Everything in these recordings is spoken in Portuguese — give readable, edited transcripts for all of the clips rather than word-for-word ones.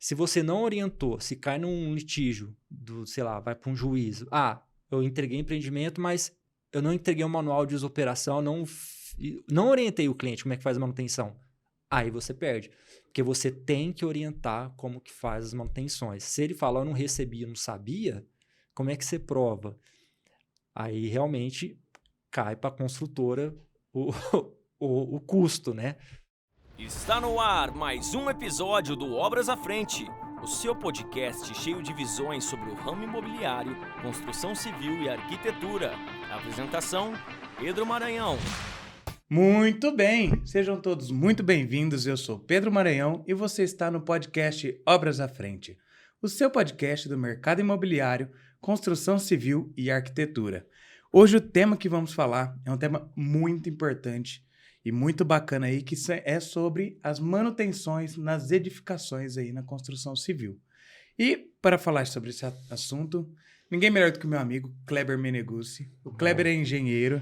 Se você não orientou, se cai num litígio, sei lá, vai para um juízo. Eu entreguei empreendimento, mas eu não entreguei um manual de operação, não orientei o cliente como é que faz a manutenção. Aí você perde. Porque você tem que orientar como que faz as manutenções. Se ele falar, eu não recebi, eu não sabia, como é que você prova? Aí realmente cai para a construtora o custo, né? Está no ar mais um episódio do Obras à Frente, o seu podcast cheio de visões sobre o ramo imobiliário, construção civil e arquitetura. Apresentação, Pedro Maranhão. Muito bem, sejam todos muito bem-vindos. Eu sou Pedro Maranhão e você está no podcast Obras à Frente, o seu podcast do mercado imobiliário, construção civil e arquitetura. Hoje o tema que vamos falar é um tema muito importante e muito bacana aí, que é sobre as manutenções nas edificações aí na construção civil. E para falar sobre esse assunto, ninguém melhor do que o meu amigo Kleber Meneguzzi. O Kleber é engenheiro,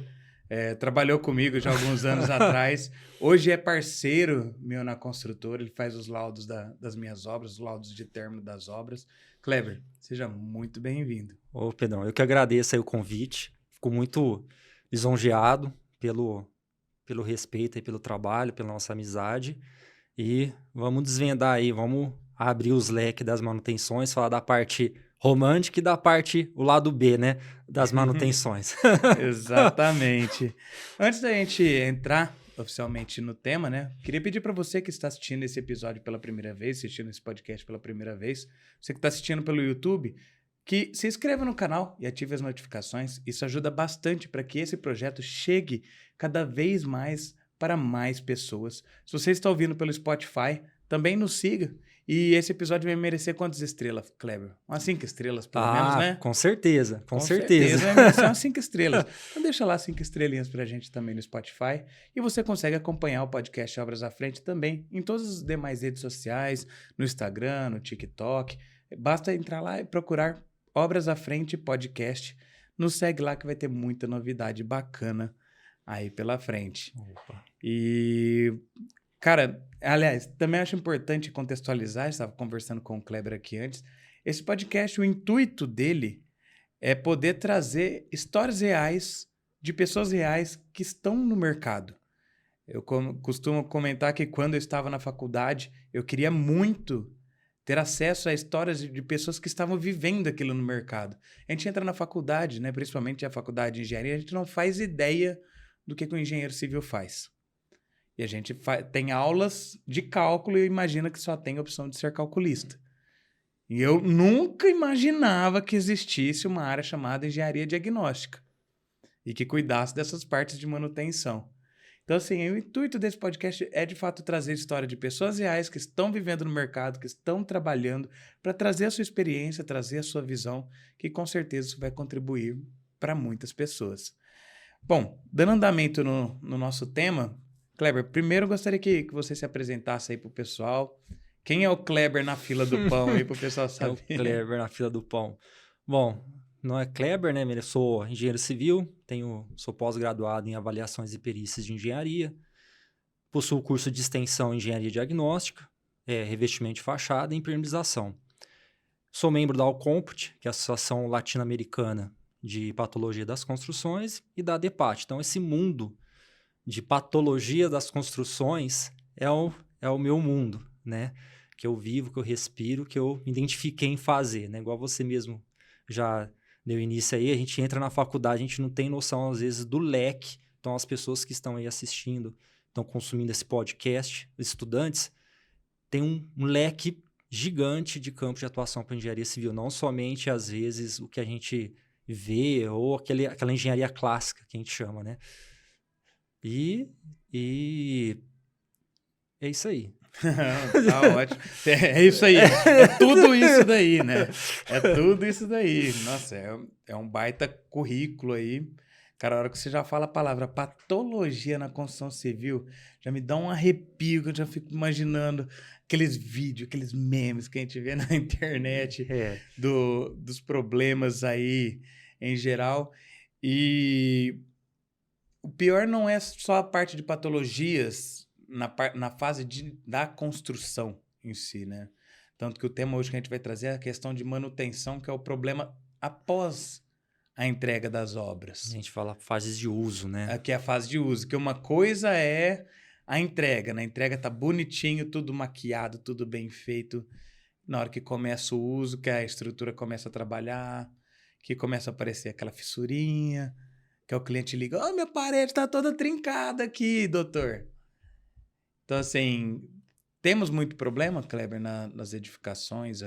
trabalhou comigo já há alguns anos atrás. Hoje é parceiro meu na construtora, ele faz os laudos das minhas obras, os laudos de término das obras. Kleber, seja muito bem-vindo. Ô, Pedrão, eu que agradeço aí o convite. Fico muito lisonjeado pelo respeito e pelo trabalho, pela nossa amizade. E vamos desvendar aí, vamos abrir os leques das manutenções, falar da parte romântica e da parte, o lado B, né, das manutenções. Exatamente. Antes da gente entrar oficialmente no tema, né, queria pedir para você que está assistindo esse episódio pela primeira vez, assistindo esse podcast pela primeira vez, você que está assistindo pelo YouTube, que se inscreva no canal e ative as notificações. Isso ajuda bastante para que esse projeto chegue cada vez mais para mais pessoas. Se você está ouvindo pelo Spotify, também nos siga. E esse episódio vai merecer quantas estrelas, Kleber? Umas 5 estrelas, pelo menos, né? Com certeza, com certeza vai merecer umas 5 estrelas. Então deixa lá 5 estrelinhas pra gente também no Spotify. E você consegue acompanhar o podcast Obras à Frente também em todas as demais redes sociais, no Instagram, no TikTok. Basta entrar lá e procurar Obras à Frente Podcast. Nos segue lá que vai ter muita novidade bacana aí pela frente. Opa. E, cara, aliás, também acho importante contextualizar, estava conversando com o Kleber aqui antes, esse podcast, o intuito dele é poder trazer histórias reais de pessoas reais que estão no mercado. Eu costumo comentar que quando eu estava na faculdade, eu queria muito ter acesso a histórias de pessoas que estavam vivendo aquilo no mercado. A gente entra na faculdade, né, principalmente a faculdade de engenharia, a gente não faz ideia do que o engenheiro civil faz. E a gente tem aulas de cálculo e imagina que só tem a opção de ser calculista. E eu nunca imaginava que existisse uma área chamada engenharia diagnóstica e que cuidasse dessas partes de manutenção. Então, assim, o intuito desse podcast é, de fato, trazer história de pessoas reais que estão vivendo no mercado, que estão trabalhando, para trazer a sua experiência, trazer a sua visão, que com certeza isso vai contribuir para muitas pessoas. Bom, dando andamento no nosso tema, Kleber, primeiro eu gostaria que você se apresentasse aí para o pessoal. Quem é o Kleber na fila do pão aí para o pessoal saber? É o Kleber na fila do pão. Bom, não é Kleber, né? Eu sou engenheiro civil, sou pós-graduado em avaliações e perícias de engenharia, possuo curso de extensão em engenharia diagnóstica, revestimento de fachada e impermeabilização. Sou membro da Alcomput, que é a Associação Latino-Americana de Patologia das Construções, e da ADEPAT. Então, esse mundo de patologia das construções é o meu mundo, né? Que eu vivo, que eu respiro, que eu me identifiquei em fazer, né? Igual você mesmo já deu início aí, a gente entra na faculdade, a gente não tem noção, às vezes, do leque. Então, as pessoas que estão aí assistindo, estão consumindo esse podcast, os estudantes, tem um leque gigante de campo de atuação para engenharia civil, não somente, às vezes, o que a gente vê, ou aquela engenharia clássica, que a gente chama, né? E é isso aí. Tá ótimo. É isso aí. É tudo isso daí, né? É tudo isso daí. Nossa, é um baita currículo aí. Cara, a hora que você já fala a palavra patologia na construção civil, já me dá um arrepio, que eu já fico imaginando aqueles vídeos, aqueles memes que a gente vê na internet dos problemas aí em geral. E o pior não é só a parte de patologias na fase da construção em si, né? Tanto que o tema hoje que a gente vai trazer é a questão de manutenção, que é o problema após a entrega das A obras. gente fala fases de uso, né? Aqui é a fase de uso, que uma coisa é a entrega. Na entrega tá bonitinho, tudo maquiado, tudo bem feito. Na hora que começa o uso, que a estrutura começa a trabalhar, que começa a aparecer aquela fissurinha, que o cliente liga, minha parede tá toda trincada aqui, doutor. Então, assim, temos muito problema, Kleber, nas edificações,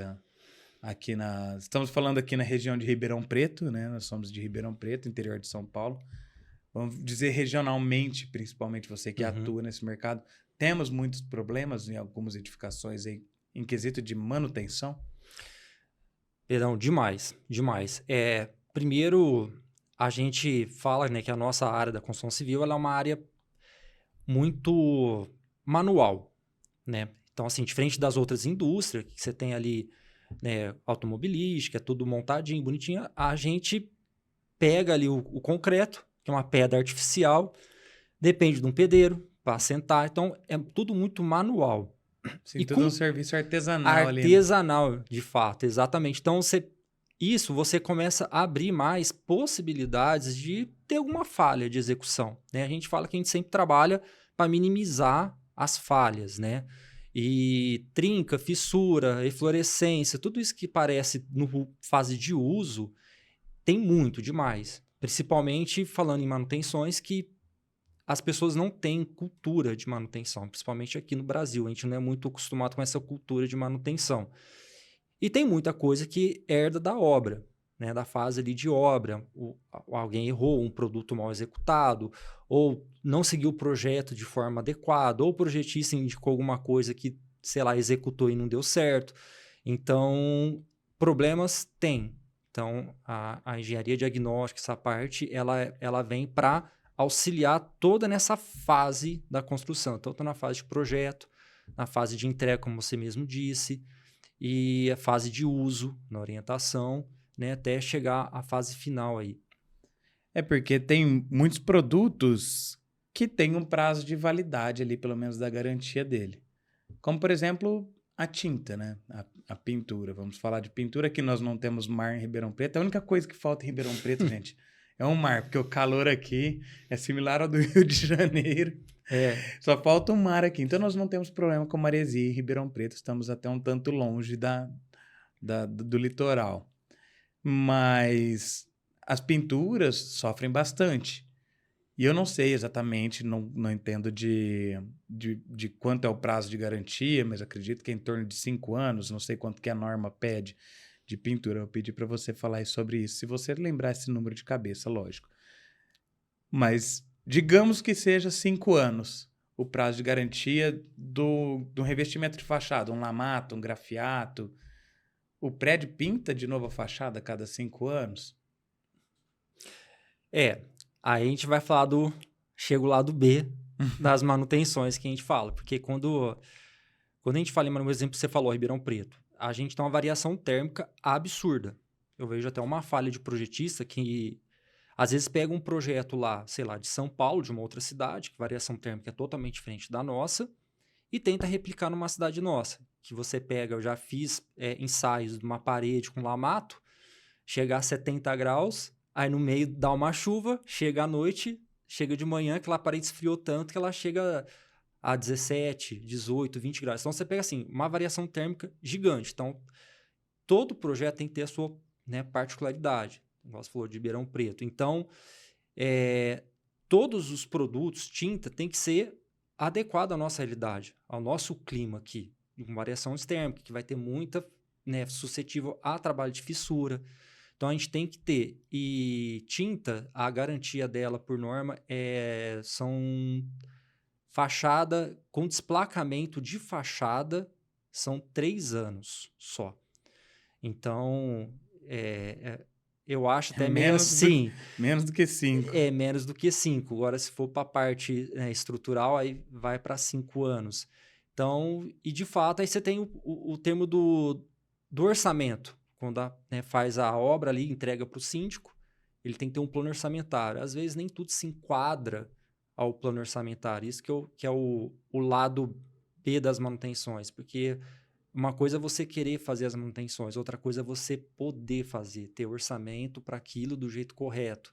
estamos falando aqui na região de Ribeirão Preto, né? Nós somos de Ribeirão Preto, interior de São Paulo. Vamos dizer regionalmente, principalmente você que atua nesse mercado, temos muitos problemas em algumas edificações aí, em quesito de manutenção? Perdão, demais. Primeiro, a gente fala, né, que a nossa área da construção civil ela é uma área muito manual, né? Então, assim, diferente das outras indústrias, que você tem ali, né, automobilística, tudo montadinho, bonitinho, a gente pega ali o concreto, que é uma pedra artificial, depende de um pedreiro para assentar, então é tudo muito manual. Sim, tudo um serviço artesanal ali. Artesanal, de fato, exatamente. Então, você começa a abrir mais possibilidades de ter alguma falha de execução, né? A gente fala que a gente sempre trabalha para minimizar as falhas, né? E trinca, fissura, eflorescência, tudo isso que parece no fase de uso, tem muito demais. Principalmente falando em manutenções que as pessoas não têm cultura de manutenção, principalmente aqui no Brasil. A gente não é muito acostumado com essa cultura de manutenção. E tem muita coisa que herda da obra, né? Da fase ali de obra. Alguém errou, um produto mal executado, ou não seguiu o projeto de forma adequada, ou o projetista indicou alguma coisa que, sei lá, executou e não deu certo. Então, problemas tem. Então, a engenharia diagnóstica, essa parte, ela vem para auxiliar toda nessa fase da construção, tanto na fase de projeto, na fase de entrega, como você mesmo disse, e a fase de uso, na orientação, né, até chegar à fase final aí. É porque tem muitos produtos que têm um prazo de validade ali, pelo menos da garantia dele. Como, por exemplo, a tinta, né? A pintura. Vamos falar de pintura, que nós não temos mar em Ribeirão Preto. A única coisa que falta em Ribeirão Preto, gente, é um mar, porque o calor aqui é similar ao do Rio de Janeiro. Só falta um mar aqui. Então, nós não temos problema com maresia em Ribeirão Preto. Estamos até um tanto longe do litoral. Mas as pinturas sofrem bastante. E eu não sei exatamente, não entendo de quanto é o prazo de garantia, mas acredito que é em torno de 5 anos. Não sei quanto que a norma pede de pintura. Eu pedi para você falar sobre isso, se você lembrar esse número de cabeça, lógico. Mas digamos que seja 5 anos o prazo de garantia do revestimento de fachada, um lamato, um grafiato. O prédio pinta de novo a fachada a cada 5 anos? Aí a gente vai falar chega o lado B das manutenções que a gente fala, porque quando a gente fala, por exemplo, você falou Ribeirão Preto, a gente tem uma variação térmica absurda. Eu vejo até uma falha de projetista que às vezes pega um projeto lá, sei lá, de São Paulo, de uma outra cidade, que a variação térmica é totalmente diferente da nossa, e tenta replicar numa cidade nossa. Que você pega, eu já fiz ensaios de uma parede com lamato, chegar a 70 graus, aí no meio dá uma chuva, chega à noite, chega de manhã, aquela parede esfriou tanto que ela chega a 17, 18, 20 graus. Então, você pega assim, uma variação térmica gigante. Então, todo projeto tem que ter a sua, né, particularidade. Igual você falou de Ribeirão Preto. Então, todos os produtos, tinta, tem que ser adequado à nossa realidade, ao nosso clima aqui. Com variação térmica, que vai ter muita, né, suscetível a trabalho de fissura. Então, a gente tem que ter. E tinta, a garantia dela, por norma, são fachada com desplacamento de fachada, são 3 anos só. Então, eu acho até meio assim. Menos do que 5. Menos do que 5. Agora, se for para a parte, né, estrutural, aí vai para 5 anos. Então, e de fato, aí você tem o termo do orçamento. Quando faz a obra ali, entrega para o síndico, ele tem que ter um plano orçamentário. Às vezes, nem tudo se enquadra ao plano orçamentário. Isso que é o lado B das manutenções. Porque uma coisa é você querer fazer as manutenções, outra coisa é você poder fazer, ter orçamento para aquilo do jeito correto.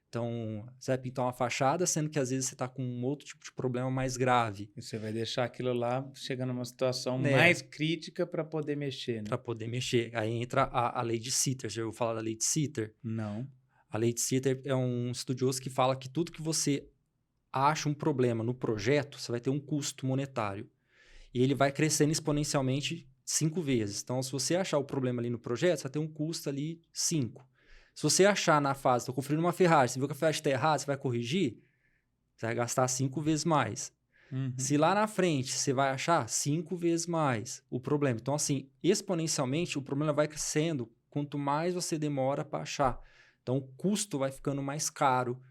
Então, você vai pintar uma fachada, sendo que às vezes você está com um outro tipo de problema mais grave. E você vai deixar aquilo lá chegando numa situação Né? mais crítica para poder mexer, né? Para poder mexer. Aí entra a lei de Sitter. Já ouviu falar da lei de Sitter? Não. A lei de Sitter é um estudioso que fala que tudo que você acha um problema no projeto, você vai ter um custo monetário. E ele vai crescendo exponencialmente 5 vezes. Então, se você achar o problema ali no projeto, você vai ter um custo ali 5. Se você achar na fase, estou conferindo uma Ferrari, você viu que a Ferrari está errada, você vai corrigir, você vai gastar 5 vezes mais. Uhum. Se lá na frente você vai achar 5 vezes mais o problema. Então, assim, exponencialmente, o problema vai crescendo quanto mais você demora para achar. Então, o custo vai ficando mais caro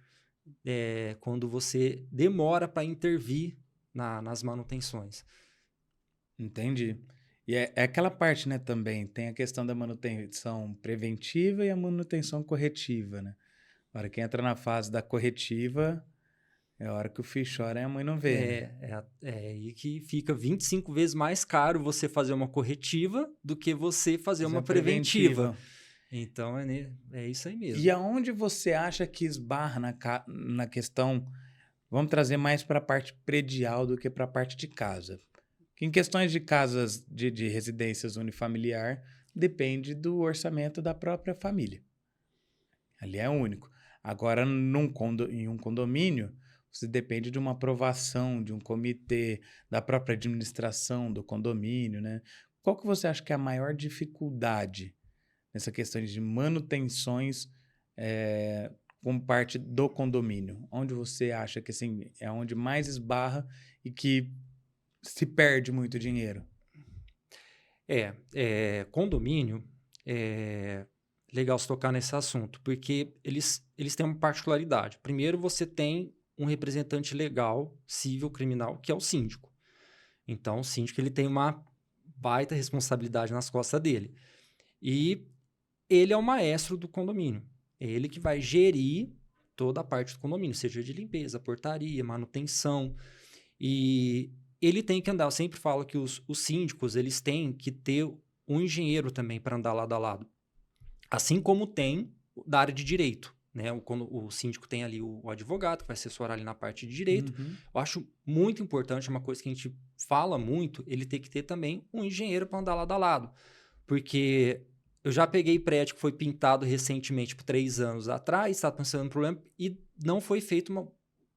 quando você demora para intervir nas manutenções. Entendi. E é aquela parte, né, também. Tem a questão da manutenção preventiva e a manutenção corretiva, né? A hora que entra na fase da corretiva, é a hora que o filho chora e a mãe não vê, né? É aí que fica 25 vezes mais caro você fazer uma corretiva do que você fazer uma preventiva. Então, é isso aí mesmo. E aonde você acha que esbarra na questão... Vamos trazer mais para a parte predial do que para a parte de casa. Que em questões de casas de residências unifamiliar, depende do orçamento da própria família. Ali é único. Agora, em um condomínio, você depende de uma aprovação, de um comitê, da própria administração do condomínio, né? Qual que você acha que é a maior dificuldade nessa questão de manutenções como parte do condomínio? Onde você acha que assim, é onde mais esbarra e que se perde muito dinheiro? Condomínio, legal se tocar nesse assunto, porque eles têm uma particularidade. Primeiro, você tem um representante legal, civil, criminal, que é o síndico. Então, o síndico ele tem uma baita responsabilidade nas costas dele. E ele é o maestro do condomínio. É ele que vai gerir toda a parte do condomínio, seja de limpeza, portaria, manutenção. E ele tem que andar. Eu sempre falo que os síndicos eles têm que ter um engenheiro também para andar lado a lado. Assim como tem da área de direito. Né? Quando o síndico tem ali o advogado, que vai assessorar ali na parte de direito. Uhum. Eu acho muito importante, uma coisa que a gente fala muito, ele tem que ter também um engenheiro para andar lado a lado. Porque eu já peguei prédio que foi pintado recentemente, por 3 anos atrás, estava pensando no problema, e não foi feito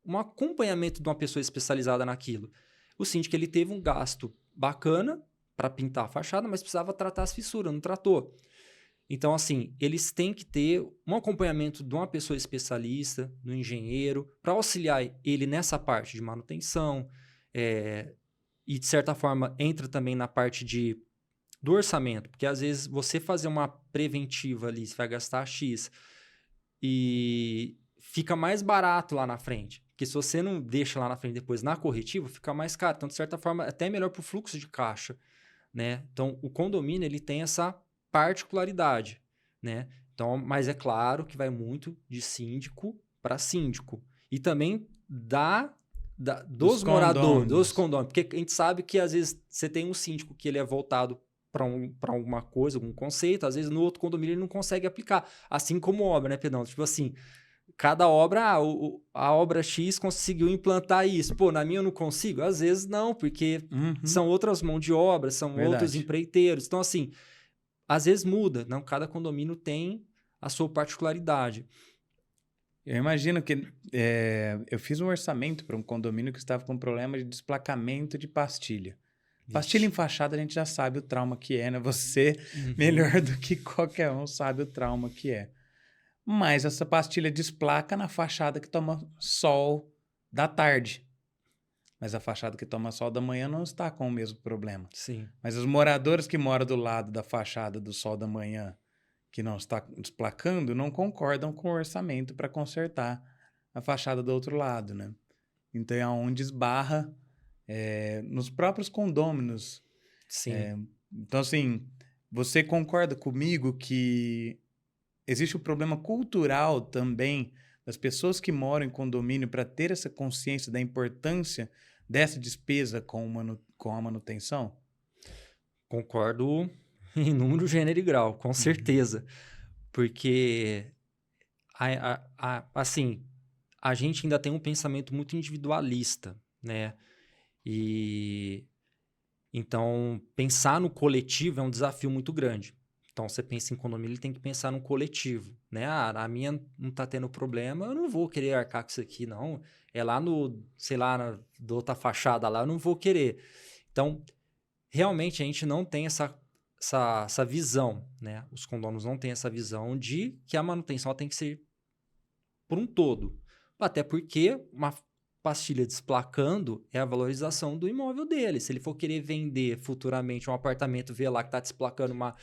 um acompanhamento de uma pessoa especializada naquilo. O síndico ele teve um gasto bacana para pintar a fachada, mas precisava tratar as fissuras, não tratou. Então, assim, eles têm que ter um acompanhamento de uma pessoa especialista, do engenheiro, para auxiliar ele nessa parte de manutenção. E, de certa forma, entra também na parte do orçamento. Porque, às vezes, você fazer uma preventiva ali, você vai gastar X, e fica mais barato lá na frente. Porque se você não deixa lá na frente depois na corretiva, fica mais caro. Então, de certa forma, até é melhor para o fluxo de caixa. Né? Então, o condomínio ele tem essa particularidade, né? Então, mas é claro que vai muito de síndico para síndico. E também dos moradores, dos condôminos. Porque a gente sabe que, às vezes, você tem um síndico que ele é voltado para alguma coisa, algum conceito, às vezes no outro condomínio ele não consegue aplicar. Assim como obra, né, Pedrão? Tipo assim, cada obra, a obra X conseguiu implantar isso. Pô, na minha eu não consigo? Às vezes não, porque são outras mãos de obra, são outros empreiteiros. Então, assim, às vezes muda, não? Cada condomínio tem a sua particularidade. Eu imagino que eu fiz um orçamento para um condomínio que estava com problema de desplacamento de pastilha. Pastilha em fachada a gente já sabe o trauma que é, né? Você, melhor do que qualquer um, sabe o trauma que é. Mas essa pastilha desplaca na fachada que toma sol da tarde. Mas a fachada que toma sol da manhã não está com o mesmo problema. Sim. Mas os moradores que moram do lado da fachada do sol da manhã, que não está desplacando, não concordam com o orçamento para consertar a fachada do outro lado, né? Então é onde esbarra nos próprios condôminos. Sim. Então, assim, você concorda comigo que existe um problema cultural também das pessoas que moram em condomínio para ter essa consciência da importância dessa despesa com a manutenção? Concordo em número, gênero e grau, com certeza. Porque, assim, a gente ainda tem um pensamento muito individualista, né? E então, pensar no coletivo é um desafio muito grande. Então, você pensa em condomínio, ele tem que pensar no coletivo, né? A minha não tá tendo problema, eu não vou querer arcar com isso aqui, não. É lá no, sei lá, da outra fachada lá, eu não vou querer. Então, realmente, a gente não tem essa visão, né? Os condôminos não têm essa visão de que a manutenção ela tem que ser por um todo. Até porque uma pastilha desplacando é a valorização do imóvel dele. Se ele for querer vender futuramente um apartamento, ver lá que está desplacando uma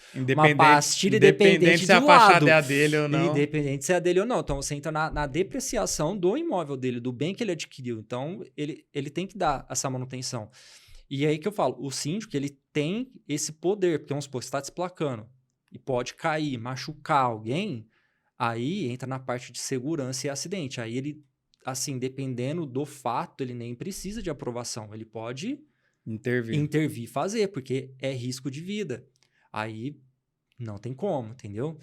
pastilha, independente se a do fachada lado. é a dele ou não. Independente se é a dele ou não. Então, você entra na depreciação do imóvel dele, do bem que ele adquiriu. Então, ele tem que dar essa manutenção. E aí que eu falo, o síndico, ele tem esse poder, porque vamos supor, você está desplacando e pode cair, machucar alguém, aí entra na parte de segurança e acidente. Aí ele, assim, dependendo do fato, ele nem precisa de aprovação. Ele pode intervir e fazer, porque é risco de vida. Aí não tem como, entendeu?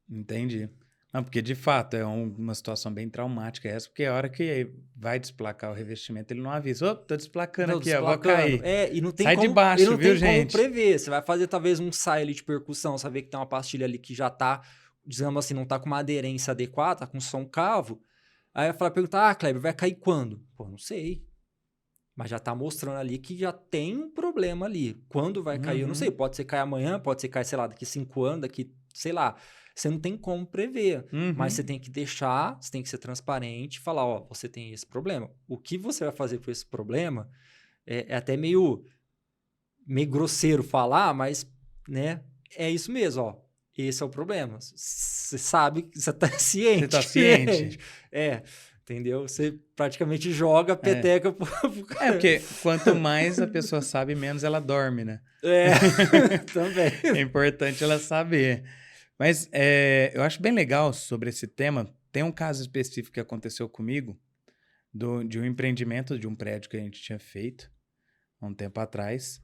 Entendi. Não, porque de fato é uma situação bem traumática essa, porque a hora que vai desplacar o revestimento, ele não avisa. Tô desplacando aqui, ó, vou cair. E não tem Sai como, de baixo, e não viu, tem gente? como prever. Você vai fazer talvez um saio ali de percussão, saber que tem uma pastilha ali que já tá, digamos assim, não tá com uma aderência adequada, tá com som cavo. Aí vai perguntar, Kleber, vai cair quando? Pô, não sei. Mas já tá mostrando ali que já tem um problema ali. Quando vai cair, eu não sei. Pode ser cair amanhã, pode ser cair, sei lá, daqui 5 anos, daqui, sei lá. Você não tem como prever. Mas você tem que deixar, você tem que ser transparente e falar, ó, você tem esse problema. O que você vai fazer com esse problema é até meio grosseiro falar, mas, né, é isso mesmo, ó. Esse é o problema. Você sabe, você tá ciente. Você tá ciente. Entendeu? Você praticamente joga a peteca pro cara. Porque quanto mais a pessoa sabe, menos ela dorme, né? Também. É importante ela saber. Mas eu acho bem legal sobre esse tema. Tem um caso específico que aconteceu comigo, de um empreendimento de um prédio que a gente tinha feito há um tempo atrás.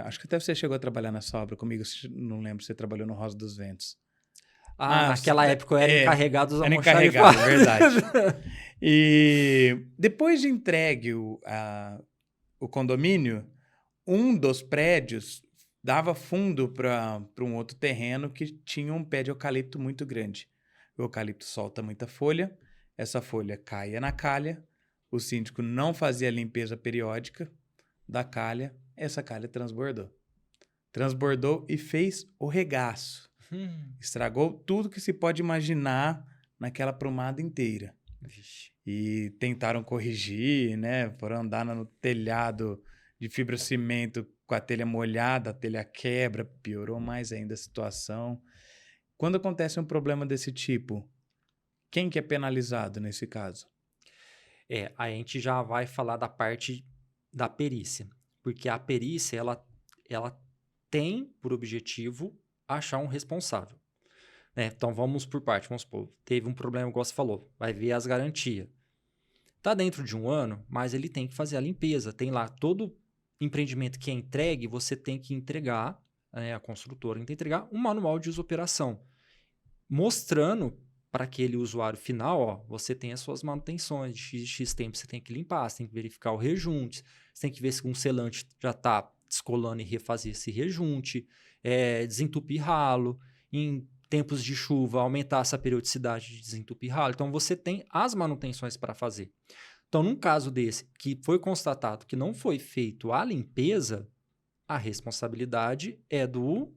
Acho que até você chegou a trabalhar nessa obra comigo, não lembro se você trabalhou no Rosa dos Ventos. Naquela época eu era encarregado dos almoxarifado. Era encarregado, verdade. E depois de entregue o condomínio, um dos prédios dava fundo para um outro terreno que tinha um pé de eucalipto muito grande. O eucalipto solta muita folha, essa folha caía na calha, o síndico não fazia a limpeza periódica da calha, essa calha transbordou. Transbordou e fez o regaço. Estragou tudo que se pode imaginar naquela prumada inteira. Vixe. E tentaram corrigir, né? Foram andar no telhado de fibrocimento com a telha molhada, a telha quebra, piorou mais ainda a situação. Quando acontece um problema desse tipo, quem que é penalizado nesse caso? A gente já vai falar da parte da perícia. Porque a perícia, ela tem por objetivo achar um responsável. Né? Então, vamos por parte. Vamos supor, teve um problema, igual você falou, vai ver as garantias. Está dentro de um ano, mas ele tem que fazer a limpeza. Tem lá todo empreendimento que é entregue, você tem que entregar, né, a construtora tem que entregar um manual de uso-operação, mostrando para aquele usuário final, ó, você tem as suas manutenções, de X tempo você tem que limpar, você tem que verificar o rejunte, você tem que ver se um selante já está descolando e refazer esse rejunte, desentupir ralo, em tempos de chuva, aumentar essa periodicidade de desentupir ralo. Então, você tem as manutenções para fazer. Então, num caso desse, que foi constatado que não foi feito a limpeza, a responsabilidade é do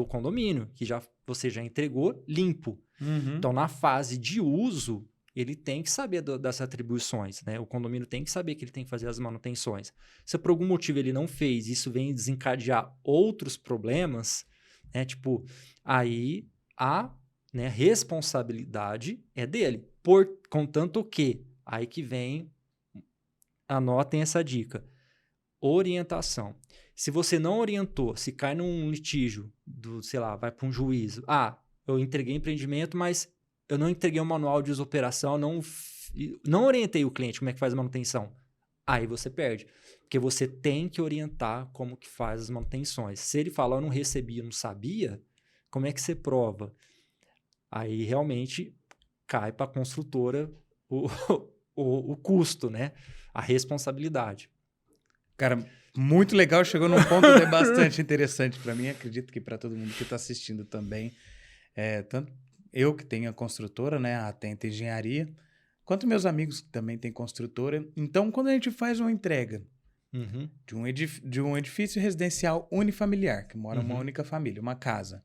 condomínio, que você já entregou limpo. Então, na fase de uso, ele tem que saber das atribuições, né? O condomínio tem que saber que ele tem que fazer as manutenções. Se por algum motivo ele não fez, isso vem desencadear outros problemas, né? Tipo, aí a responsabilidade é dele. Contanto que, aí que vem, anotem essa dica, orientação. Se você não orientou, se cai num litígio, sei lá, vai para um juízo. Eu entreguei empreendimento, mas eu não entreguei um manual de uso-operação, não orientei o cliente como é que faz a manutenção. aí você perde. Porque você tem que orientar como que faz as manutenções. Se ele falar, eu não recebi, eu não sabia, como é que você prova? Aí realmente cai para a construtora o custo, né? A responsabilidade. Cara, muito legal. Chegou num ponto até bastante interessante para mim. Acredito que para todo mundo que está assistindo também. Tanto eu que tenho a construtora, né? A Atenta Engenharia, quanto meus amigos que também têm construtora. Então, quando a gente faz uma entrega de um edifício residencial unifamiliar, que mora uma única família, uma casa,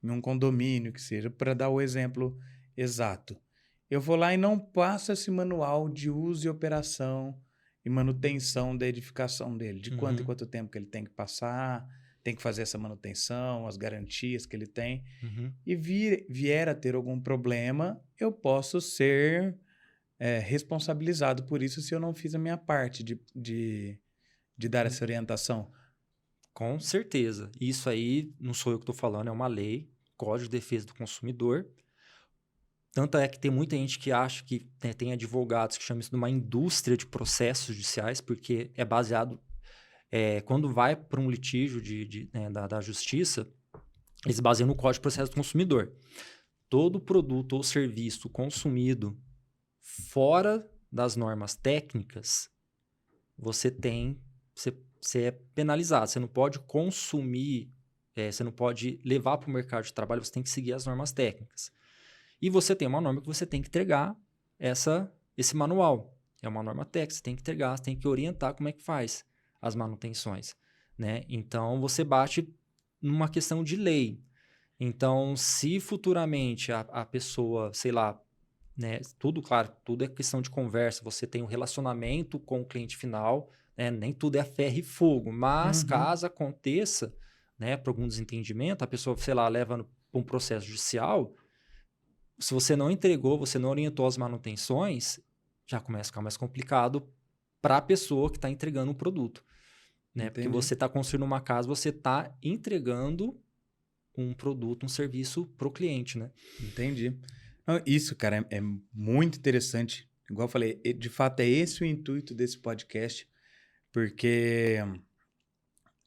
em um condomínio que seja, para dar o exemplo exato. Eu vou lá e não passo esse manual de uso e operação e manutenção da edificação dele. De quanto em quanto tempo que ele tem que passar, tem que fazer essa manutenção, as garantias que ele tem. E vier a ter algum problema, eu posso ser responsabilizado por isso se eu não fiz a minha parte de dar essa orientação. Com certeza. Isso aí, não sou eu que estou falando, é uma lei, Código de Defesa do Consumidor. Tanto é que tem muita gente que acha que tem advogados que chamam isso de uma indústria de processos judiciais, porque é baseado... quando vai para um litígio da justiça, eles baseiam no Código de Processo do Consumidor. Todo produto ou serviço consumido fora das normas técnicas, você é penalizado. Você não pode consumir, você não pode levar para o mercado de trabalho, você tem que seguir as normas técnicas. E você tem uma norma que você tem que entregar esse manual. É uma norma técnica, você tem que entregar, você tem que orientar como é que faz as manutenções, né? Então, você bate numa questão de lei. Então, se futuramente a pessoa, sei lá, né, claro, tudo é questão de conversa, você tem um relacionamento com o cliente final, né, nem tudo é ferro e fogo, mas caso aconteça, né, por algum desentendimento, a pessoa, sei lá, leva para um processo judicial, se você não entregou, você não orientou as manutenções, já começa a ficar mais complicado para a pessoa que está entregando o produto. Né? Porque você está construindo uma casa, você está entregando um produto, um serviço para o cliente. Né? Entendi. Isso, cara, é muito interessante. Igual eu falei, de fato é esse o intuito desse podcast, porque